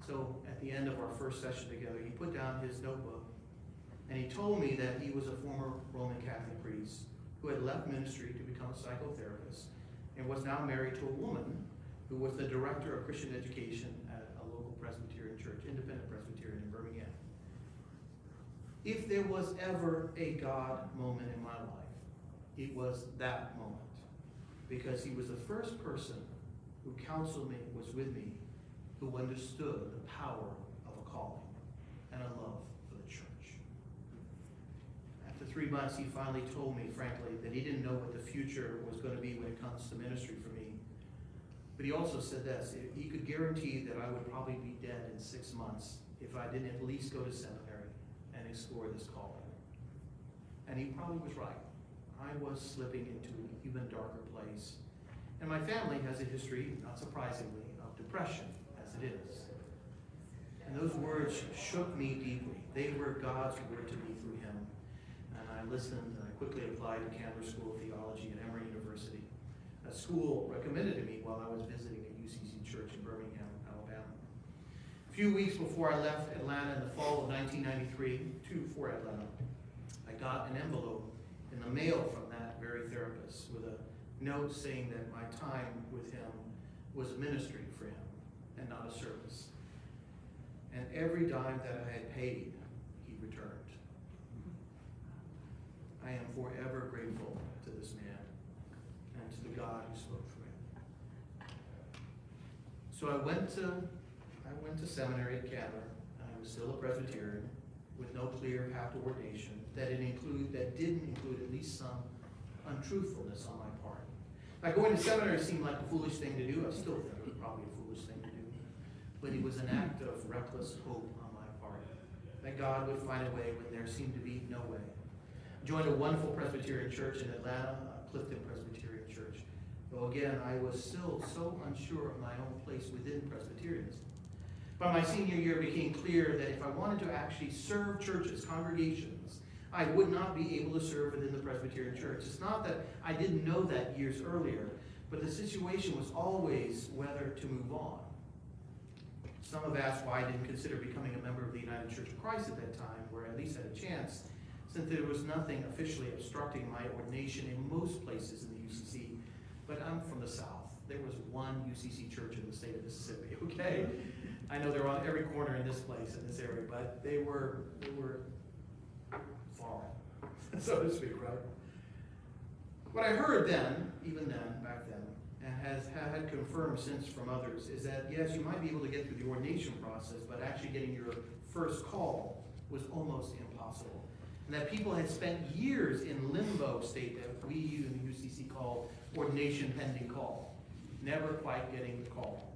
So at the end of our first session together, he put down his notebook and he told me that he was a former Roman Catholic priest who had left ministry to become a psychotherapist and was now married to a woman who was the director of Christian education at a local Presbyterian church, independent Presbyterian in Birmingham. If there was ever a God moment in my life, it was that moment. Because he was the first person who counseled me, was with me, who understood the power of a calling and a love for the church. After 3 months, he finally told me, frankly, that he didn't know what the future was going to be when it comes to ministry for me. But he also said this, he could guarantee that I would probably be dead in 6 months if I didn't at least go to seminary and explore this calling. And he probably was right. I was slipping into an even darker place. And my family has a history, not surprisingly, of depression, as it is. And those words shook me deeply. They were God's word to me through him. And I listened, and I quickly applied to Candler School of Theology at Emory University, a school recommended to me while I was visiting a UCC church in Birmingham, Alabama. A few weeks before I left Atlanta in the fall of 1993, for Atlanta, I got an envelope in the mail from that very therapist with a note saying that my time with him was a ministry for him and not a service. And every dime that I had paid, he returned. I am forever grateful to this man and to the God who spoke through him. So I went to seminary at Candler. I was still a Presbyterian with no clear path to ordination that didn't include at least some untruthfulness on my part. Now, going to seminary seemed like a foolish thing to do. I still think it was probably a foolish thing to do. But it was an act of reckless hope on my part, that God would find a way when there seemed to be no way. I joined a wonderful Presbyterian church in Atlanta, Clifton Presbyterian Church. Though again, I was still so unsure of my own place within Presbyterianism. By my senior year, it became clear that if I wanted to actually serve churches, congregations, I would not be able to serve within the Presbyterian church. It's not that I didn't know that years earlier, but the situation was always whether to move on. Some have asked why I didn't consider becoming a member of the United Church of Christ at that time, where I at least had a chance, since there was nothing officially obstructing my ordination in most places in the UCC. But I'm from the South. There was one UCC church in the state of Mississippi, okay? I know they're on every corner in this place, in this area, but they were foreign, so to speak, right? What I heard then, even then, back then, and has had confirmed since from others, is that yes, you might be able to get through the ordination process, but actually getting your first call was almost impossible. And that people had spent years in limbo state that we in the UCC call ordination pending call, never quite getting the call.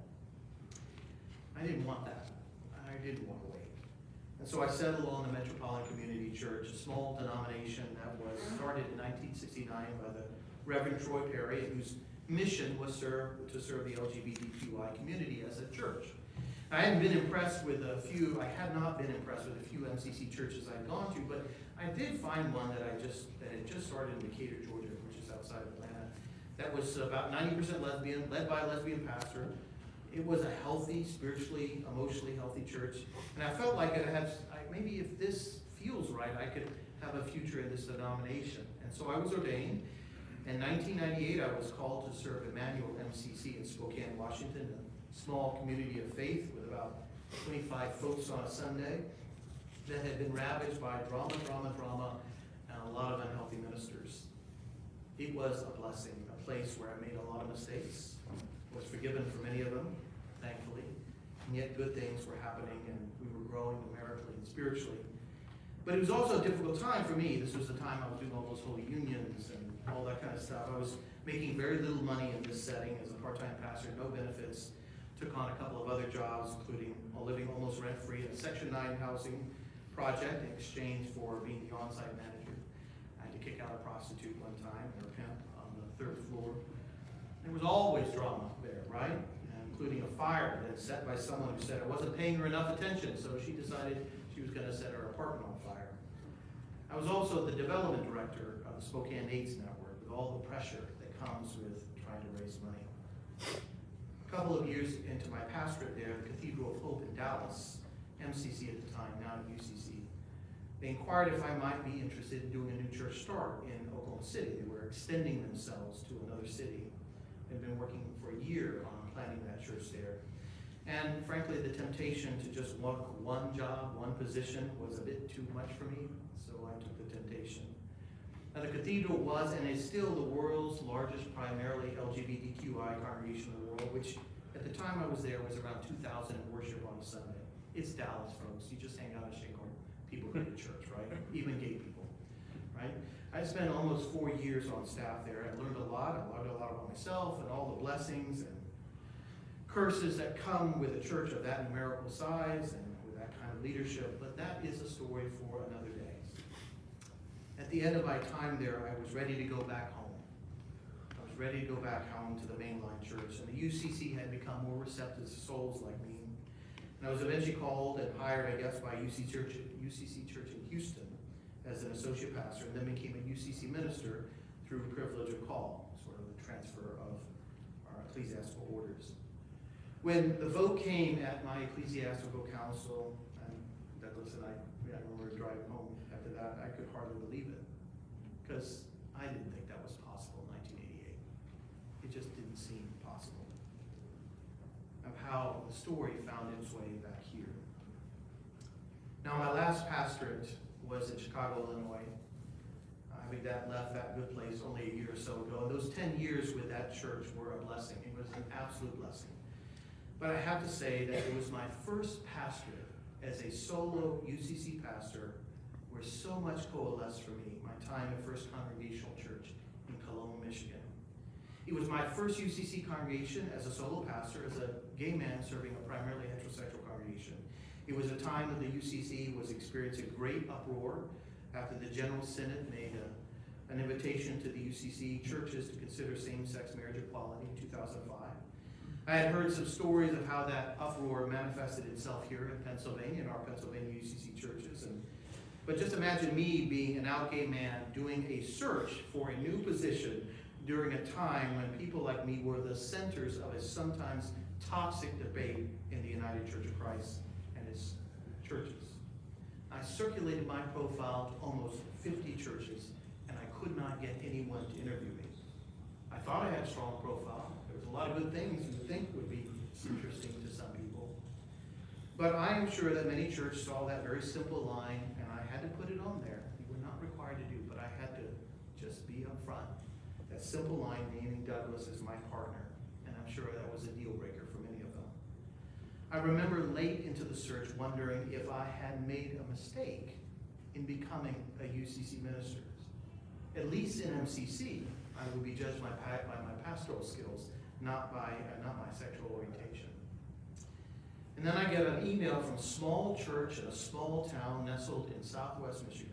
I didn't want that. I didn't want to wait. And so I settled on the Metropolitan Community Church, a small denomination that was started in 1969 by the Reverend Troy Perry, whose mission was to serve the LGBTQI community as a church. I had not been impressed with a few MCC churches I'd gone to, but I did find one that had just started in Decatur, Georgia, which is outside of Atlanta. That was about 90% lesbian, led by a lesbian pastor. It was a healthy, spiritually, emotionally healthy church. And I felt like maybe if this feels right, I could have a future in this denomination. And so I was ordained. In 1998, I was called to serve Emmanuel MCC in Spokane, Washington, a small community of faith with about 25 folks on a Sunday that had been ravaged by drama, and a lot of unhealthy ministers. It was a blessing, a place where I made a lot of mistakes, was forgiven for many of them, thankfully, and yet good things were happening and we were growing numerically and spiritually. But it was also a difficult time for me. This was the time I was doing all those holy unions and all that kind of stuff. I was making very little money in this setting as a part-time pastor, no benefits. Took on a couple of other jobs, including living almost rent-free in a Section 9 housing project in exchange for being the on-site manager. I had to kick out a prostitute one time, or a pimp, on the 3rd floor. There was always drama there, right? Including a fire that set by someone who said I wasn't paying her enough attention, so she decided she was going to set her apartment on fire. I was also the development director of the Spokane AIDS Network, with all the pressure that comes with trying to raise money. A couple of years into my pastorate there, the Cathedral of Hope in Dallas, MCC at the time, now UCC, they inquired if I might be interested in doing a new church start in Oklahoma City. They were extending themselves to another city. They'd been working for a year on planning that church there. And frankly, the temptation to just work one job, one position, was a bit too much for me, so I took the temptation. Now, the cathedral was and is still the world's largest primarily LGBTQI congregation in the world, which at the time I was there was around 2,000 in worship on a Sunday. It's Dallas, folks. You just hang out and shake on people go to church, right? Even gay people, right? I spent almost 4 years on staff there. I learned a lot. I learned a lot about myself and all the blessings and curses that come with a church of that numerical size and with that kind of leadership. But that is a story for another day. At the end of my time there, I was ready to go back home. I was ready to go back home to the mainline church. And the UCC had become more receptive to souls like me. And I was eventually called and hired, I guess, by UCC Church in Houston as an associate pastor, and then became a UCC minister through privilege of call, sort of the transfer of our ecclesiastical orders. When the vote came at my ecclesiastical council, and Douglas and I remember driving home after that, I could hardly believe it, because I didn't think that was possible in 1988. It just didn't seem possible. Of how the story found its way back here. Now, my last pastorate was in Chicago, Illinois. Having left that good place only a year or so ago. And those 10 years with that church were a blessing. It was an absolute blessing. But I have to say that it was my first pastorate as a solo UCC pastor where so much coalesced for me, my time at First Congregational Church in Coloma, Michigan. It was my first UCC congregation as a solo pastor, as a gay man serving a primarily heterosexual congregation. It was a time when the UCC was experiencing great uproar after the General Synod made an invitation to the UCC churches to consider same-sex marriage equality in 2005. I had heard some stories of how that uproar manifested itself here in Pennsylvania, in our Pennsylvania UCC churches. But just imagine me being an out gay man doing a search for a new position during a time when people like me were the centers of a sometimes toxic debate in the United Church of Christ and its churches. I circulated my profile to almost 50 churches, and I could not get anyone to interview me. I thought I had a strong profile. There was a lot of good things you would think would be interesting to some people. But I am sure that many churches saw that very simple line, and I had to put it on there. You were not required to do, but I had to just be upfront. That simple line naming Douglas as my partner, and I'm sure that was a deal breaker for many of them. I remember late into the search wondering if I had made a mistake in becoming a UCC minister. At least in MCC, I would be judged by my pastoral skills, not my sexual orientation. And then I get an email from a small church in a small town nestled in southwest Michigan.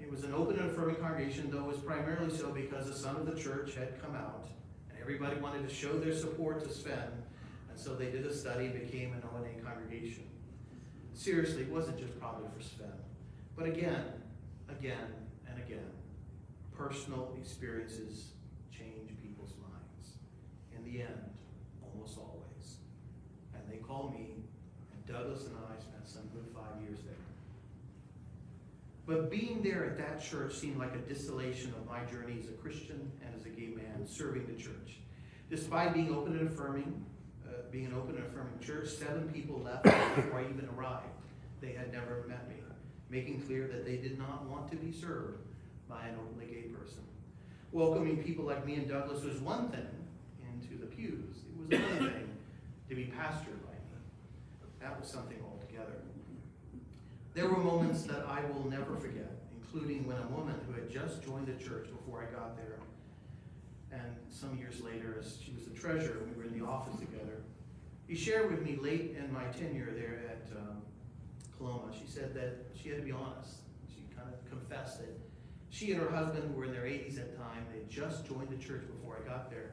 It was an open and affirming congregation, though it was primarily so because the son of the church had come out, and everybody wanted to show their support to Sven, and so they did a study and became an O&A congregation. Seriously, it wasn't just probably for Sven, but again, and again, personal experiences change people's minds. In the end, almost always. And they called me, and Douglas and I spent some good 5 years there. But being there at that church seemed like a distillation of my journey as a Christian and as a gay man serving the church. Despite being open and affirming, being an open and affirming church, 7 people left before I even arrived. They had never met me, making clear that they did not want to be served by an openly gay person. Welcoming people like me and Douglas was one thing into the pews. It was another thing to be pastored by me. That was something altogether. There were moments that I will never forget, including when a woman who had just joined the church before I got there, and some years later, as she was the treasurer, we were in the office together, she shared with me late in my tenure there at Coloma, she said that she had to be honest. She kind of confessed that she and her husband, who were in their 80s at the time, they just joined the church before I got there,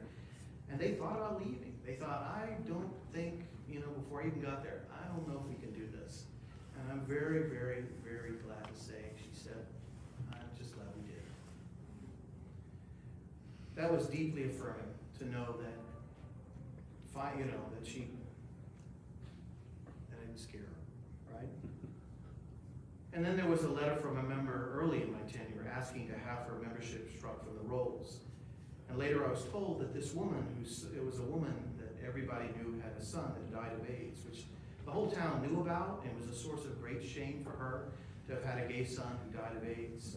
and they thought about leaving. They thought, I don't think, before I even got there, I don't know if we can do this. And I'm very, very, very glad to say, she said, I'm just glad we did. That was deeply affirming to know that, that I didn't scare her, right? And then there was a letter from a member early in my tenure asking to have her membership struck from the rolls. And later I was told that this woman, it was a woman that everybody knew had a son that died of AIDS, which the whole town knew about, and was a source of great shame for her to have had a gay son who died of AIDS.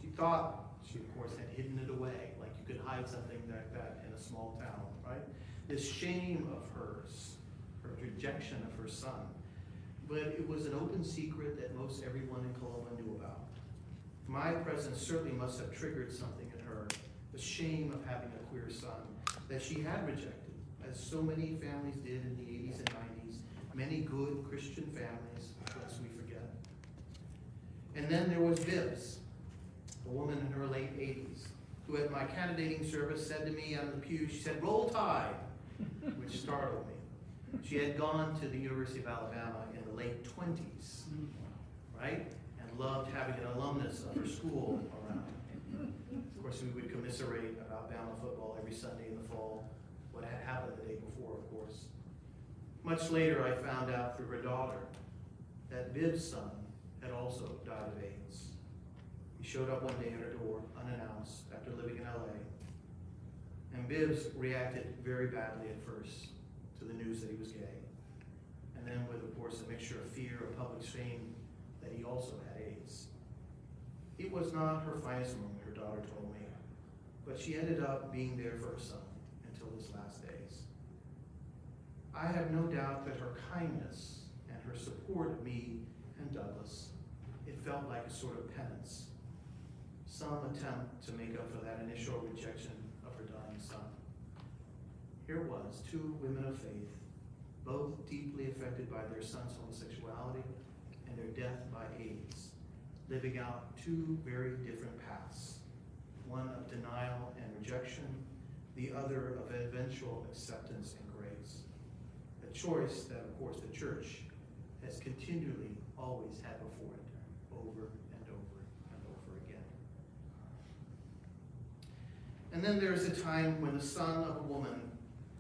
She thought she, of course, had hidden it away, like you could hide something like that in a small town, right? This shame of hers, her rejection of her son. But it was an open secret that most everyone in Coloma knew about. My presence certainly must have triggered something in her, the shame of having a queer son that she had rejected, as so many families did in the 80s and 90s, many good Christian families, lest we forget. And then there was Bibbs, a woman in her late 80s, who at my candidating service said to me on the pew, she said, "Roll Tide," which startled me. She had gone to the University of Alabama in the late 20s, right? And loved having an alumnus of her school around. Of course, we would commiserate about Bama football every Sunday in the fall, what had happened the day before, of course. Much later, I found out through her daughter that Bib's son had also died of AIDS. He showed up one day at her door, unannounced, after living in LA. And Bibbs reacted very badly at first to the news that he was gay. And then with, of course, a mixture of fear of public shame that he also had AIDS. It was not her finest moment, her daughter told me, but she ended up being there for her son until his last days. I have no doubt that her kindness and her support of me and Douglas, it felt like a sort of penance, some attempt to make up for that initial rejection of her dying son. Here it was, two women of faith, both deeply affected by their son's homosexuality and their death by AIDS, living out two very different paths, one of denial and rejection, the other of eventual acceptance and grace. A choice that, of course, the church has continually always had before it, over and over and over again. And then there's a time when the son of a woman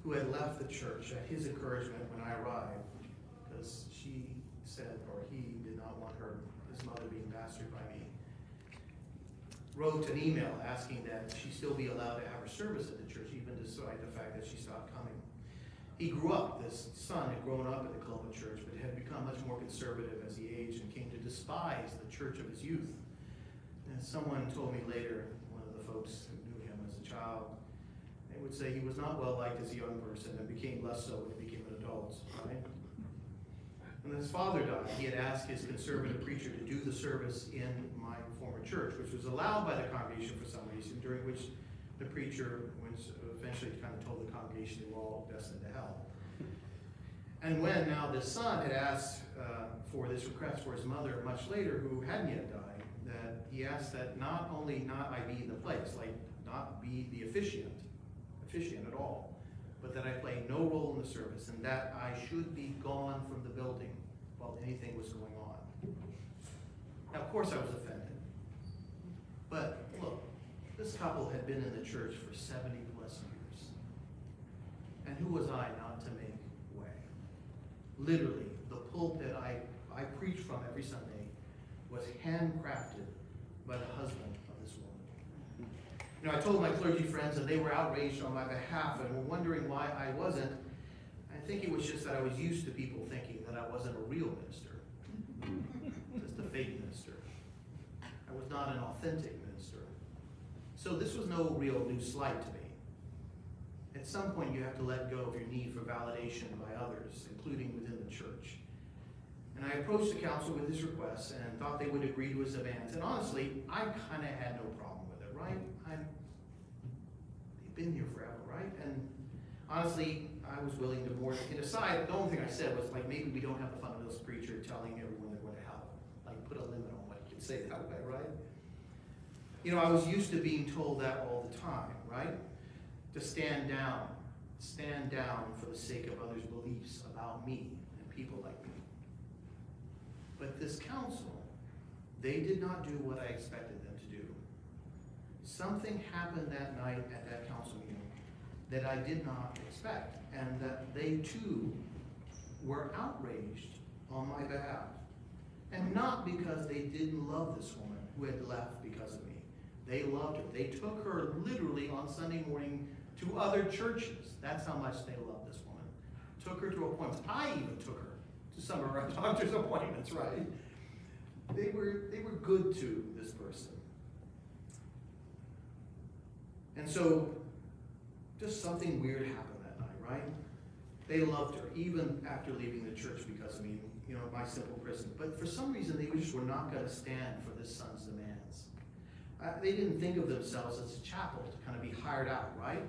who had left the church at his encouragement when I arrived, because she said, or he did not want his mother being pastored by me, wrote an email asking that she still be allowed to have her service at the church, even despite the fact that she stopped coming. He grew up, this son had grown up at the Coloma church, but had become much more conservative as he aged and came to despise the church of his youth. And someone told me later, one of the folks who knew him as a child, they would say he was not well liked as a young person and became less so when he became an adult, right? When his father died, he had asked his conservative preacher to do the service in my former church, which was allowed by the congregation for some reason, during which the preacher eventually kind of told the congregation they were all destined to hell. And when now this son had asked for this request for his mother much later, who hadn't yet died, that he asked that not only not I be in the place, like not be the officiant at all, but that I play no role in the service, and that I should be gone from the building while anything was going on. Now, of course I was offended. But look, this couple had been in the church for 70 plus years. And who was I not to make way? Literally, the pulpit I preached from every Sunday was handcrafted by the husband of this woman. You know, I told my clergy friends, and they were outraged on my behalf and were wondering why I wasn't. I think it was just that I was used to people thinking that I wasn't a real minister, just a fake minister. I was not an authentic minister. So this was no real new slight to me. At some point, you have to let go of your need for validation by others, including within the church. And I approached the council with this request and thought they would agree to his demands. And honestly, I kind of had no problem with it, right? They've been here forever, right? And honestly, I was willing to more than aside. The only thing I said was like, maybe we don't have the fundamentalist preacher telling everyone they're going to hell. Like, put a limit on what you can say that way, right? You know, I was used to being told that all the time, right? To stand down for the sake of others' beliefs about me and people like me. But this council, they did not do what I expected them to do. Something happened that night at that council meeting that I did not expect, and that they too were outraged on my behalf. And not because they didn't love this woman who had left because of me. They loved her. They took her literally on Sunday morning to other churches. That's how much they loved this woman. Took her to appointments. I even took her to some of our doctor's appointments, right? They were good to this person. And so, just something weird happened that night, right? They loved her, even after leaving the church because of me, you know, my simple prison. But for some reason, they just were not going to stand for this son's demands. They didn't think of themselves as a chapel to kind of be hired out, right?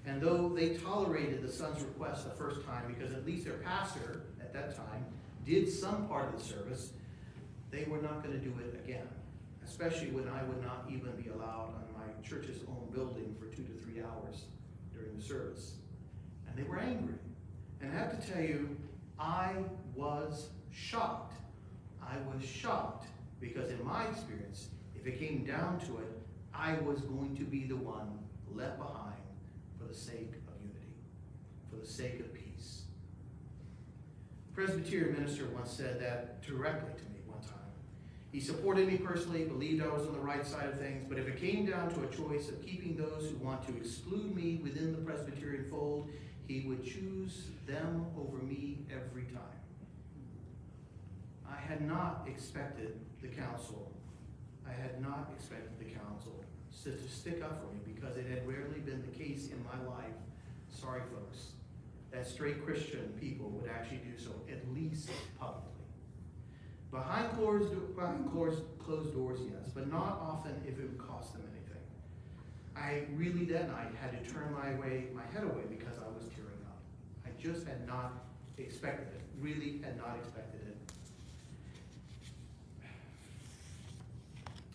And though they tolerated the son's request the first time, because at least their pastor at that time did some part of the service, they were not going to do it again, especially when I would not even be allowed on my church's own building for 2 to 3 hours during the service. And they were angry. And I have to tell you, I was shocked. I was shocked because in my experience, if it came down to it, I was going to be the one left behind for the sake of unity, for the sake of peace. A Presbyterian minister once said that directly to me one time. He supported me personally, believed I was on the right side of things, but if it came down to a choice of keeping those who want to exclude me within the Presbyterian fold, he would choose them over me every time. I had not expected the council to stick up for me because it had rarely been the case in my life, sorry folks, that straight Christian people would actually do so, at least publicly. Behind closed doors, yes, but not often if it would cost them anything. I really that night had to turn my head away because I was tearing up. I just had not expected it, really had not expected it.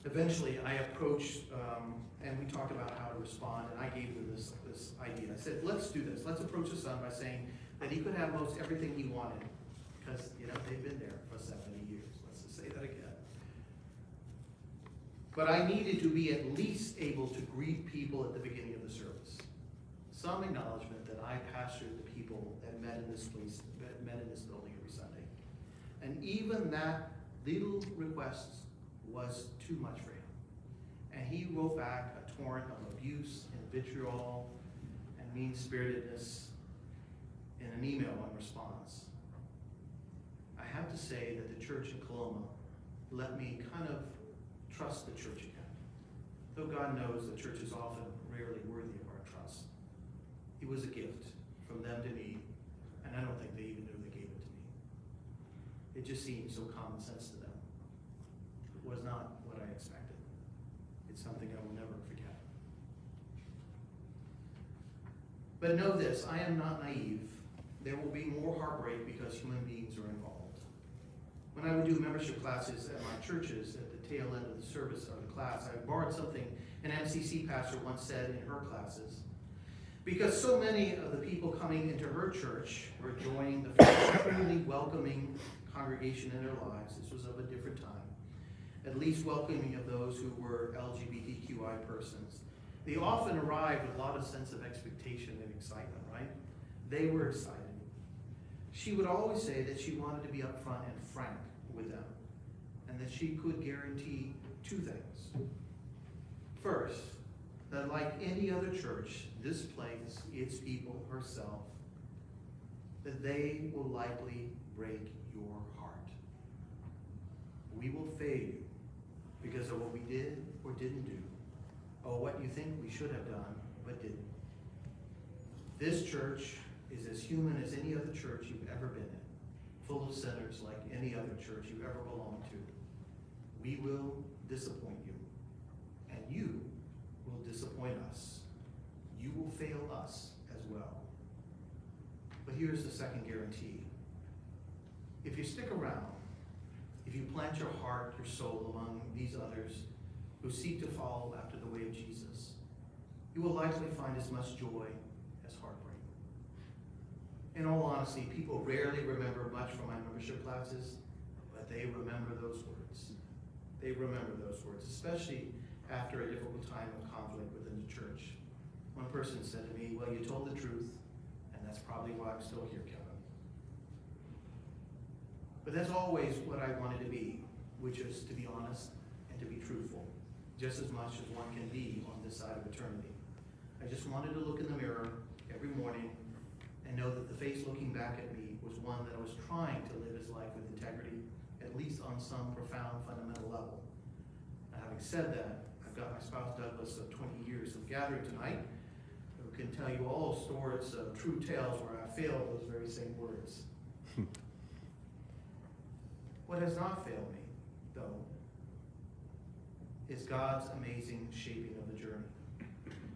Eventually, I approached, and we talked about how to respond, and I gave them this idea. I said, let's do this. Let's approach the son by saying that he could have most everything he wanted, because, you know, they've been there for 70 years. Let's just say that again. But I needed to be at least able to greet people at the beginning of the service. Some acknowledgement that I pastored the people that met in this place, that met in this building every Sunday. And even that little request was too much for him. And he wrote back a torrent of abuse and vitriol and mean-spiritedness in an email in response. I have to say that the church in Coloma let me kind of trust the church again. Though God knows the church is often rarely worthy of our trust. It was a gift from them to me, and I don't think they even knew they gave it to me. It just seemed so common sense to them. It was not what I expected. It's something I will never forget. But know this, I am not naive. There will be more heartbreak because human beings are involved. When I would do membership classes at my churches at the tail end of the service or the class, I borrowed something an MCC pastor once said in her classes. Because so many of the people coming into her church were joining the first truly welcoming congregation in their lives. This was of a different time. At least welcoming of those who were LGBTQI persons. They often arrived with a lot of sense of expectation and excitement, right? They were excited. She would always say that she wanted to be upfront and frank with them, and that she could guarantee 2 things. First, that like any other church, this place, its people, herself, that they will likely break your heart. We will fail you because of what we did or didn't do, or what you think we should have done but didn't. This church is as human as any other church you've ever been in, full of sinners like any other church you've ever belonged to. We will disappoint you, and you will disappoint us. You will fail us as well. But here's the second guarantee. If you stick around, if you plant your heart, your soul among these others who seek to follow after the way of Jesus, you will likely find as much joy as heartbreak. In all honesty, people rarely remember much from my membership classes, but they remember those words. They remember those words, especially after a difficult time of conflict within the church. One person said to me, "Well, you told the truth, and that's probably why I'm still here, Kevin." But that's always what I wanted to be, which is to be honest and to be truthful, just as much as one can be on this side of eternity. I just wanted to look in the mirror every morning and know that the face looking back at me was one that was trying to live his life with integrity, at least on some profound fundamental level. Now, having said that, I've got my spouse Douglas of 20 years of gathering tonight, who can tell you all stories of true tales where I failed those very same words. What has not failed me, though, is God's amazing shaping of the journey.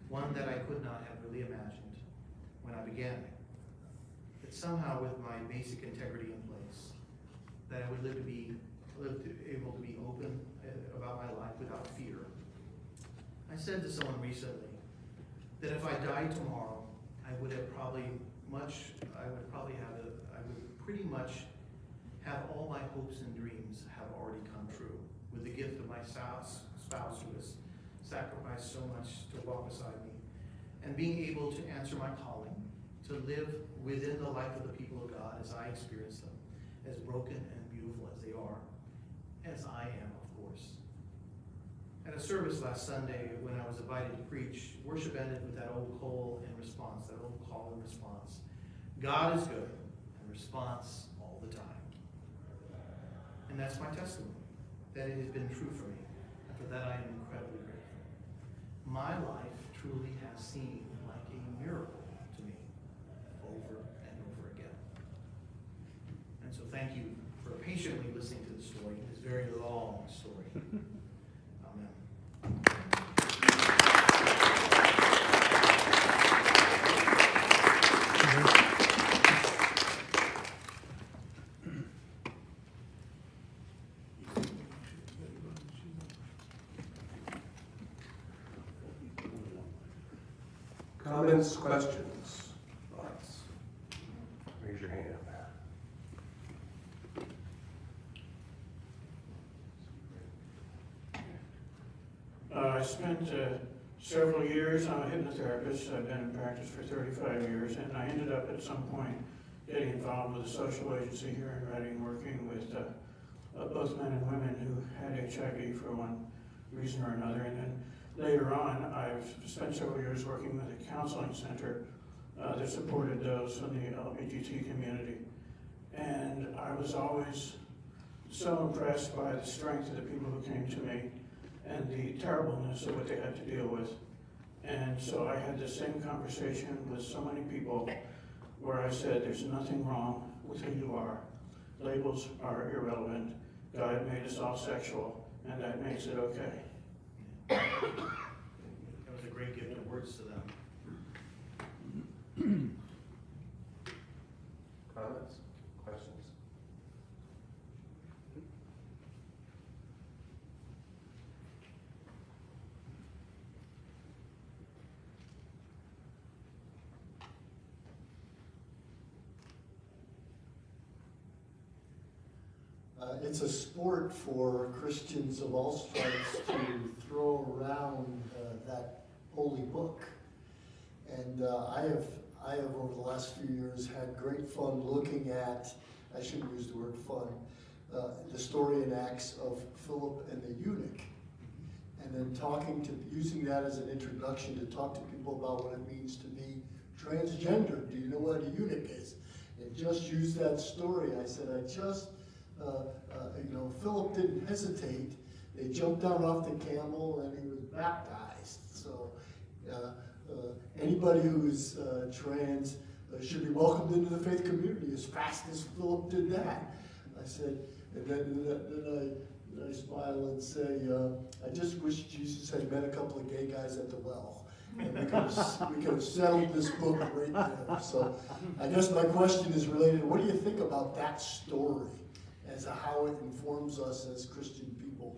One that I could not have really imagined when I began it. That somehow with my basic integrity in place, that I would able to be open about my life without fear. I said to someone recently that if I died tomorrow, I would pretty much have all my hopes and dreams have already come true, with the gift of my spouse who has sacrificed so much to walk beside me, and being able to answer my calling, to live within the life of the people of God as I experience them, as broken and beautiful as they are, as I am, of course. At a service last Sunday, when I was invited to preach, worship ended with that old call and response, God is good, and response all the time. And that's my testimony, that it has been true for me, and for that I am incredibly grateful. My life truly has seemed like a miracle to me, over and over again. And so thank you for patiently listening to the story, this very long story. Amen. Comments, questions, thoughts? Raise your hand. I spent several years, I'm a hypnotherapist. I've been in practice for 35 years, and I ended up at some point getting involved with a social agency here in Reading, working with both men and women who had HIV for one reason or another. And then later on, I've spent several years working with a counseling center that supported those in the LGBT community. And I was always so impressed by the strength of the people who came to me and the terribleness of what they had to deal with. And so I had the same conversation with so many people where I said, there's nothing wrong with who you are. Labels are irrelevant. God made us all sexual, and that makes it okay. That was a great gift of words to them. Comments, questions? It's a sport for Christians of all stripes to throw around that holy book. And I have over the last few years had great fun looking at, I shouldn't use the word fun, the story in Acts of Philip and the eunuch. And then using that as an introduction to talk to people about what it means to be transgender. Do you know what a eunuch is? And just use that story. I said, Philip didn't hesitate. They jumped down off the camel and he was baptized. So Anybody who is trans should be welcomed into the faith community as fast as Philip did that. I said, and then I smile and say, I just wish Jesus had met a couple of gay guys at the well. And we could have settled this book right there. So I guess my question is related, what do you think about that story as to how it informs us as Christian people?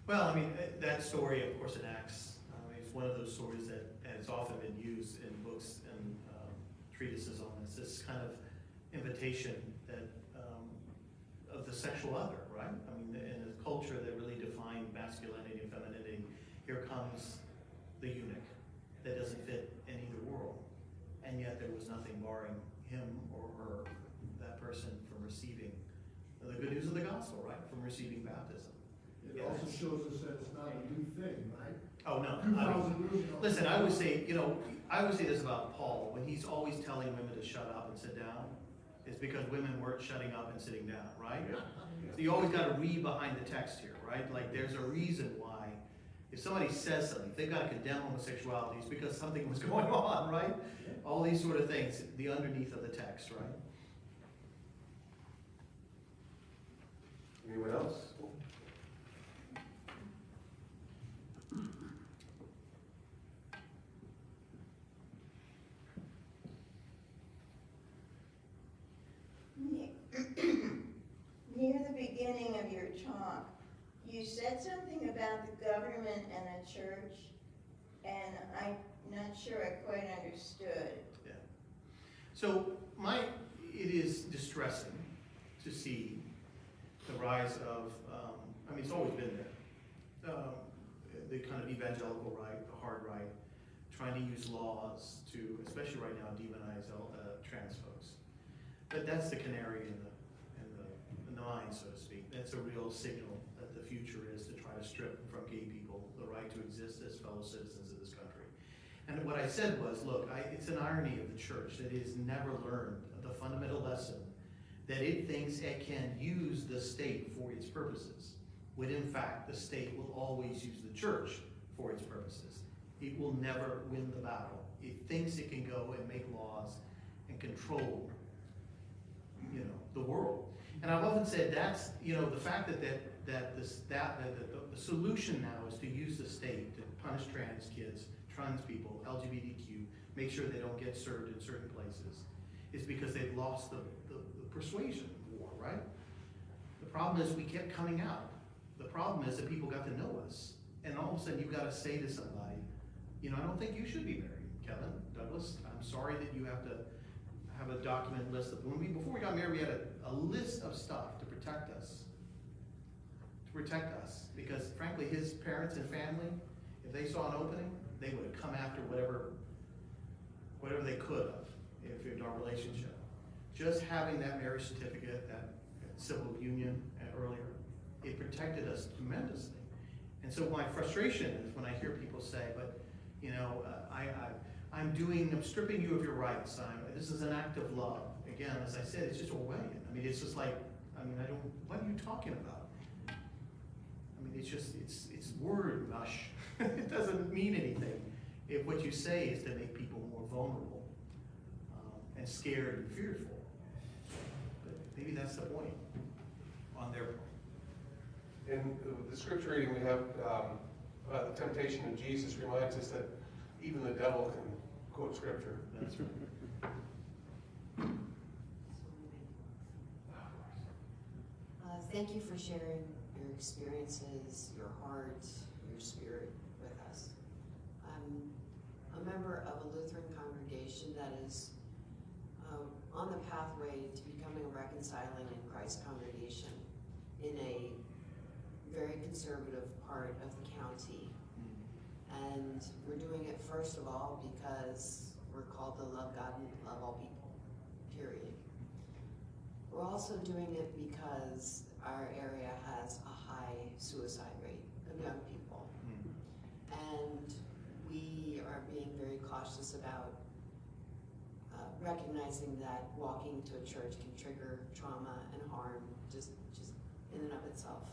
Well, I mean, that story, of course, in Acts, is one of those stories that has often been used in books and treatises on this kind of invitation that of the sexual other, right? I mean, in a culture that really defined masculinity and femininity, here comes the eunuch that doesn't fit in either world, and yet there was nothing barring him or her, that person, from receiving the good news of the gospel, right? From receiving baptism. It also shows us that it's not a new thing, right? Oh, no. 2,000 years ago. Listen, I would say this about Paul, when he's always telling women to shut up and sit down, it's because women weren't shutting up and sitting down, right? So you always got to read behind the text here, right? Like there's a reason why, if somebody says something, if they've got to condemn homosexuality, it's because something was going on, right? All these sort of things, the underneath of the text, right? Anyone else? Near the beginning of your talk, you said something about the government and the church, and I'm not sure I quite understood. Yeah. So it is distressing to see the rise of, it's always been there. The kind of evangelical right, the hard right, trying to use laws to, especially right now, demonize trans folks. But that's the canary in the mine, so to speak. That's a real signal that the future is to try to strip from gay people the right to exist as fellow citizens of this country. And what I said was, look, it's an irony of the church that it has never learned the fundamental lesson that it thinks it can use the state for its purposes, when in fact the state will always use the church for its purposes. It will never win the battle. It thinks it can go and make laws and control, the world. And I've often said that's, the fact that the solution now is to use the state to punish trans kids, trans people, LGBTQ, make sure they don't get served in certain places, is because they've lost the persuasion war, right? The problem is we kept coming out. The problem is that people got to know us, and all of a sudden you've got to say to somebody, I don't think you should be married, Kevin, Douglas. I'm sorry that you have to have a document list of, before we got married, we had a list of stuff to protect us. Because frankly, his parents and family, if they saw an opening, they would have come after whatever they could have, if in our relationship. Just having that marriage certificate, that civil union earlier, it protected us tremendously. And so my frustration is when I hear people say, but I'm stripping you of your rights. This is an act of love. Again, as I said, it's just Orwellian. It's just like, what are you talking about? It's word mush. It doesn't mean anything if what you say is to make people more vulnerable and scared and fearful. But maybe that's the point on their part. In the scripture reading we have about the temptation of Jesus reminds us that even the devil can quote scripture. That's right. Thank you for sharing your experiences, your heart, your spirit with us. I'm a member of a Lutheran congregation that is on the pathway to becoming a reconciling in Christ congregation in a very conservative part of the county. And we're doing it first of all because we're called to love God and love all people, period. We're also doing it because our area has a high suicide rate of young people. And we are being very cautious about recognizing that walking to a church can trigger trauma and harm just in and of itself.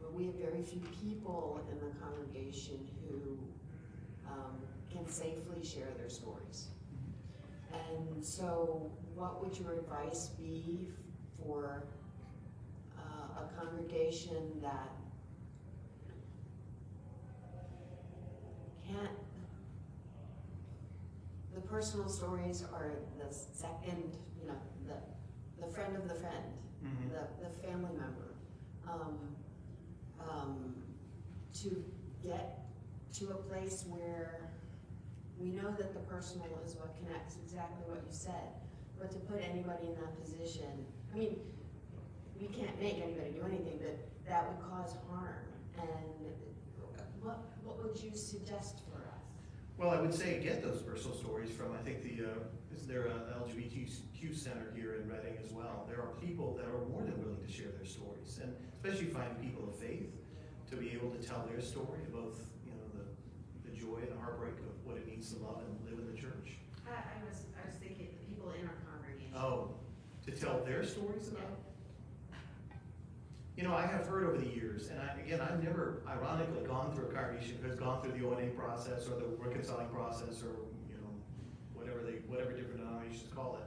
But we have very few people in the congregation who can safely share their stories. And so what would your advice be for a congregation that can't, the personal stories are the second, you know, the friend of the friend, the family member, to get to a place where we know that the personal is what connects, exactly what you said, but to put anybody in that position, I mean, we can't make anybody do anything, but that would cause harm. And what would you suggest for us? Well, I would say get those personal stories from, I think is there an LGBTQ center here in Reading as well? There are people that are more than willing to share their stories, and especially finding people of faith to be able to tell their story, both, you know, the joy and the heartbreak of what it means to love and live in the church. I was thinking the people in our congregation. Oh, to tell their stories about it? You know, I have heard over the years, and I've never ironically gone through a congregation who has gone through the O&A process or the reconciling process or, you know, whatever different denominations call it.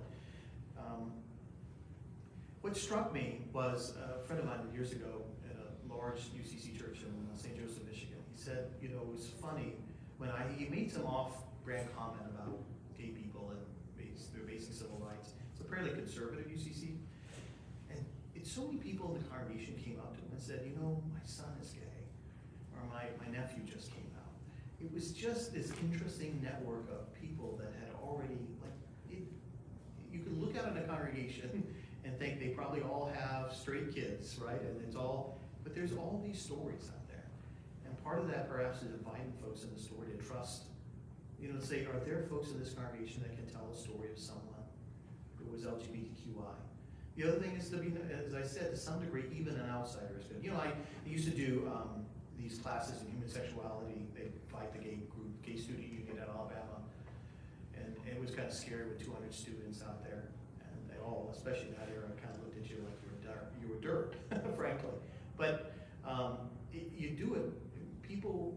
What struck me was a friend of mine years ago at a large UCC church in St. Joseph, Michigan. He said, you know, it was funny when he made some off-brand comment about gay people and their basic civil rights. It's a fairly conservative UCC. So many people in the congregation came up to him and said, you know, my son is gay, or my nephew just came out. It was just this interesting network of people that had already, you could look out at a congregation and think they probably all have straight kids, right? And but there's all these stories out there. And part of that perhaps is inviting folks in the story to trust, you know, to say, are there folks in this congregation that can tell a story of someone who was LGBTQI? The other thing is to be, as I said, to some degree, even an outsider is good. You know, I used to do these classes in human sexuality. They fight the gay student union at Alabama. And it was kind of scary with 200 students out there. And they all, especially in that era, kind of looked at you like you were dirt, frankly. But you do it. People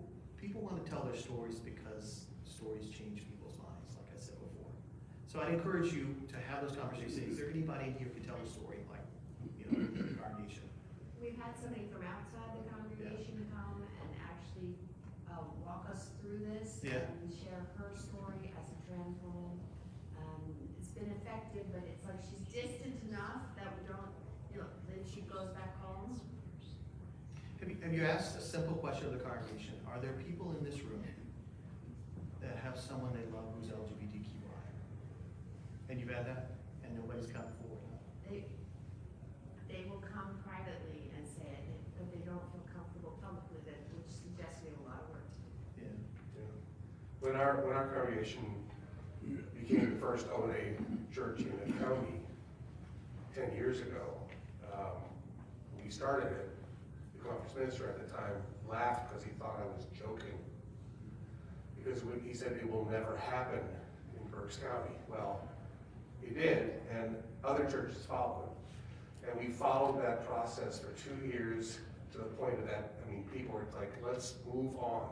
want to tell their stories because stories change people's minds, like I said before. So I'd encourage you to have those conversations. Is there anybody in here who can tell a story, like, you know, in the congregation? We've had somebody from outside the congregation come and actually walk us through this and share her story as a trans woman. It's been effective, but it's like she's distant enough that we don't, you know, then she goes back home. Have you asked a simple question of the congregation? Are there people in this room that have someone they love who's LGBTQI? And you've had that, and nobody's come forward? They will come privately and say it, but they don't feel comfortable publicly, which suggests we have a lot of work to do. Yeah. When our congregation became the first O&A church in the county 10 years ago, we started it. The conference minister at the time laughed because he thought I was joking. Because he said it will never happen in Berks County. Well, it did, and other churches followed. And we followed that process for 2 years to the point of that, I mean, people were like, let's move on.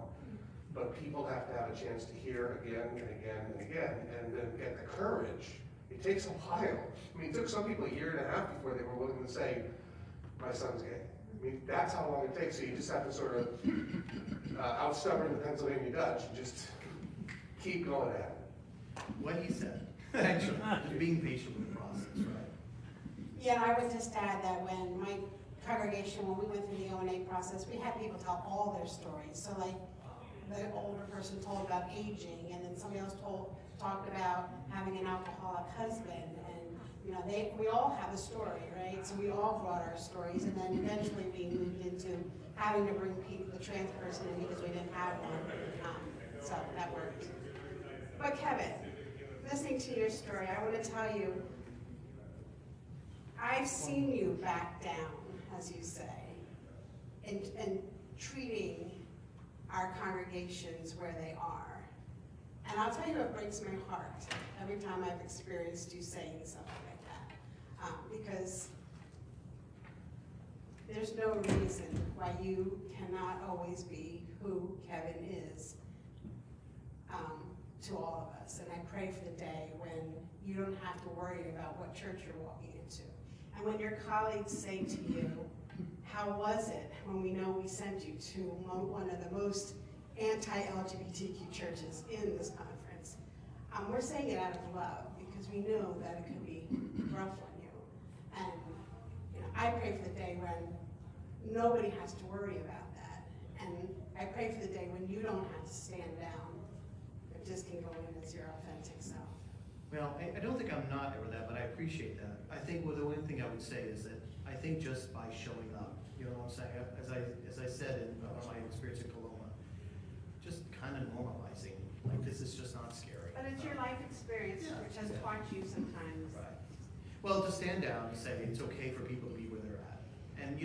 But people have to have a chance to hear again and again and again, and then get the courage. It takes a while. I mean, it took some people a year and a half before they were willing to say, my son's gay. I mean, that's how long it takes. So you just have to sort of out-stubborn the Pennsylvania Dutch and just keep going at it. What he said, actually, just being patient with the process, right? Yeah, I would just add that when my congregation, when we went through the O&A process, we had people tell all their stories. So like the older person told about aging, and then somebody else talked about having an alcoholic husband, and you know, we all have a story, right? So we all brought our stories, and then eventually we moved into having to bring the trans person in because we didn't have one. So that worked. But Kevin, listening to your story, I want to tell you, I've seen you back down, as you say, and treating our congregations where they are. And I'll tell you what breaks my heart every time I've experienced you saying something like that. Because there's no reason why you cannot always be who Kevin is to all of us. And I pray for the day when you don't have to worry about what church you're walking into. And when your colleagues say to you, how was it when we know we sent you to one of the most anti-LGBTQ churches in this conference? We're saying it out of love because we know that it can be rough on you. And I pray for the day when nobody has to worry about that. And I pray for the day when you don't have to stand down, but just can go in as your authentic self. Well, I don't think I'm not ever that, but I appreciate that. I think the one thing I would say is that I think just by showing up, you know what I'm saying? As I said in my experience in Coloma, just kind of normalizing, like this is just not scary. But it's your life experience which has taught you sometimes. Right. Well, to stand down and say it's okay for people to be where they're at. And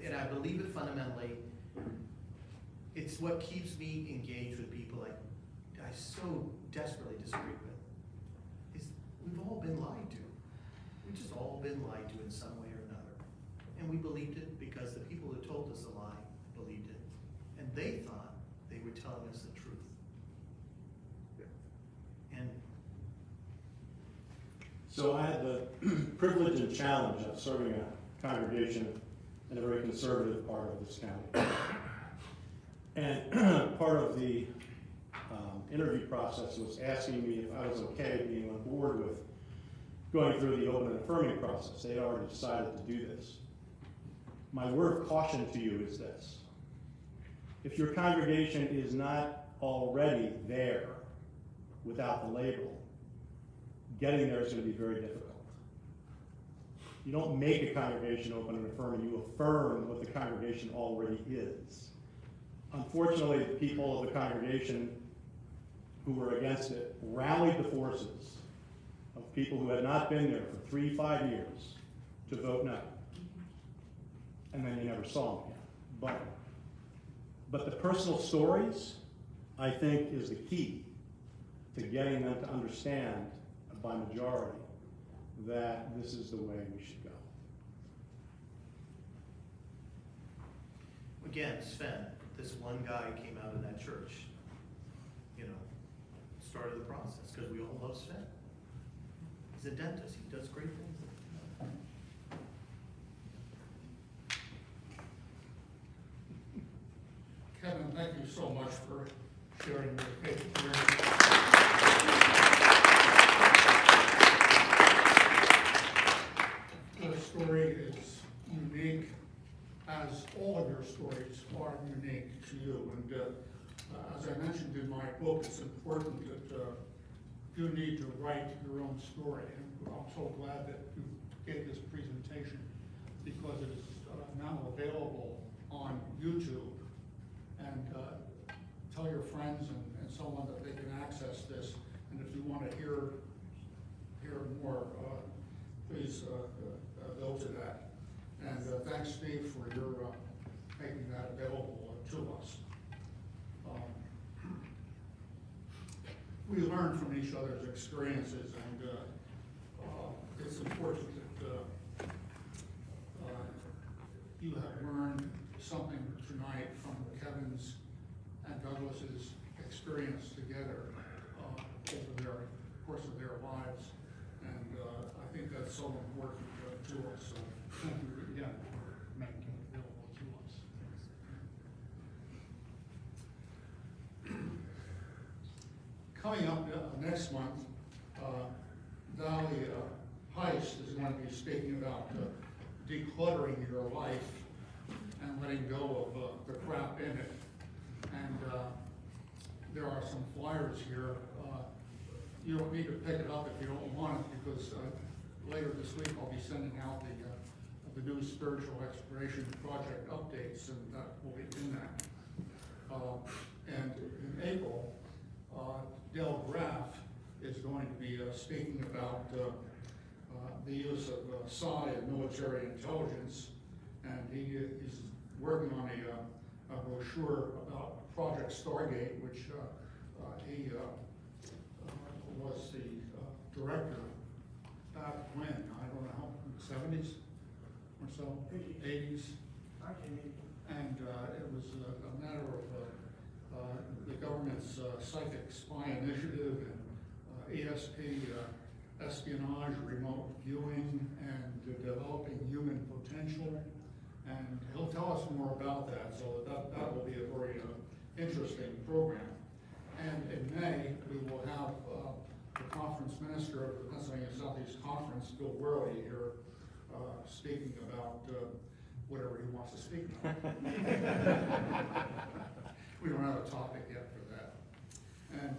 and I believe it fundamentally, it's what keeps me engaged with people I so desperately disagree with. We've all been lied to. We've just all been lied to in some way or another. And we believed it because the people who told us the lie believed it. And they thought they were telling us the truth. And so I had the privilege and challenge of serving a congregation in a very conservative part of this county. And part of the interview process was asking me if I was okay being on board with going through the open and affirming process. They had already decided to do this. My word of caution to you is this. If your congregation is not already there without the label, getting there is going to be very difficult. You don't make a congregation open and affirming, you affirm what the congregation already is. Unfortunately, the people of the congregation who were against it rallied the forces of people who had not been there for 3-5 years to vote no. And then you never saw them again. But the personal stories, I think, is the key to getting them to understand by majority that this is the way we should go. again, Sven, this one guy came out of that church, started the process, because we all love Sven. He's a dentist, he does great things. Kevin, thank you so much for sharing your faith here. The story is unique, as all of your stories are unique to you. And as I mentioned in my book, it's important that you need to write your own story. And I'm so glad that you gave this presentation, because it is now available on YouTube. And tell your friends and someone that they can access this. And if you want to hear more, please go to that. And thanks, Steve, for your making that available to us. We learn from each other's experiences, and it's important that you have learned something tonight from Kevin's and Douglas's experience together over their course of their lives, and I think that's so important to us. So thank you again for making it available to us. Coming up next month, Dolly Heist is going to be speaking about decluttering your life and letting go of the crap in it. And there are some flyers here. You don't need to pick it up if you don't want it, because later this week I'll be sending out the new spiritual exploration project updates, and that will be in that. And in April, Del Graff is going to be speaking about the use of psi in military intelligence, and he is working on a brochure about Project Stargate, which he was the director back when, I don't know, in the 70s or so, 80s. And it was a matter of the government's psychic spy initiative and ESP, espionage, remote viewing, and developing human potential. And he'll tell us more about that, so that will be a very interesting program. And in May, we will have the conference minister of the Pennsylvania Southeast Conference, Bill Worley, here speaking about whatever he wants to speak about. We don't have a topic yet for that. And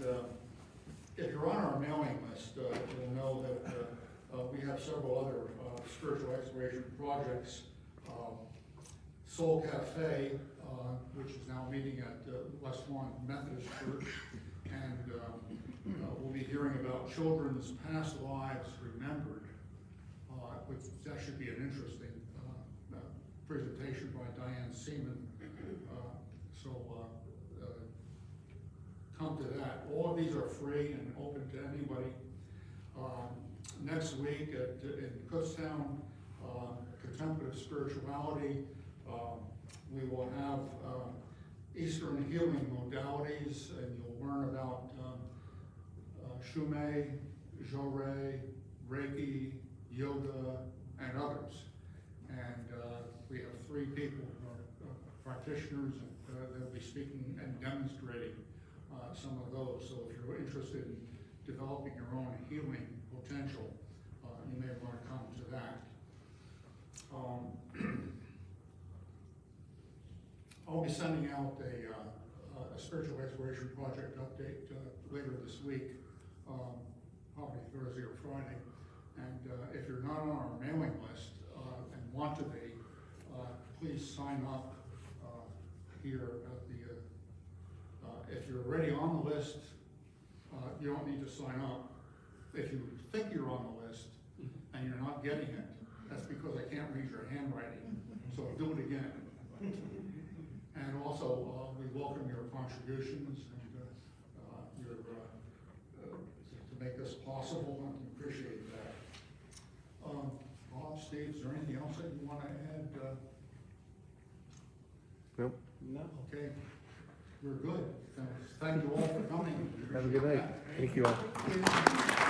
if you're on our mailing list, you'll know that we have several other spiritual exploration projects. Soul Cafe, which is now meeting at West Lawn Methodist Church, and we'll be hearing about children's past lives remembered, which that should be an interesting presentation by Diane Seaman. So come to that. All of these are free and open to anybody. Next week in Kutztown, Contemplative Spirituality, we will have Eastern healing modalities, and you'll learn about Shumei, Jorei, Reiki, yoga, and others. And we have 3 people who are practitioners that will be speaking and demonstrating some of those. So if you're interested in developing your own healing potential, you may want to come to that. I'll be sending out a spiritual exploration project update later this week, probably Thursday or Friday. And if you're not on our mailing list and want to be, please sign up here at the, if you're already on the list, you don't need to sign up. If you think you're on the list and you're not getting it, that's because I can't read your handwriting, so do it again. And also, we welcome your contributions and your, to make this possible, and we appreciate that. Bob, Steve, is there anything else that you want to add? Nope. No. Okay, we're good. Thank you all for coming. Have a good night. Thank you all.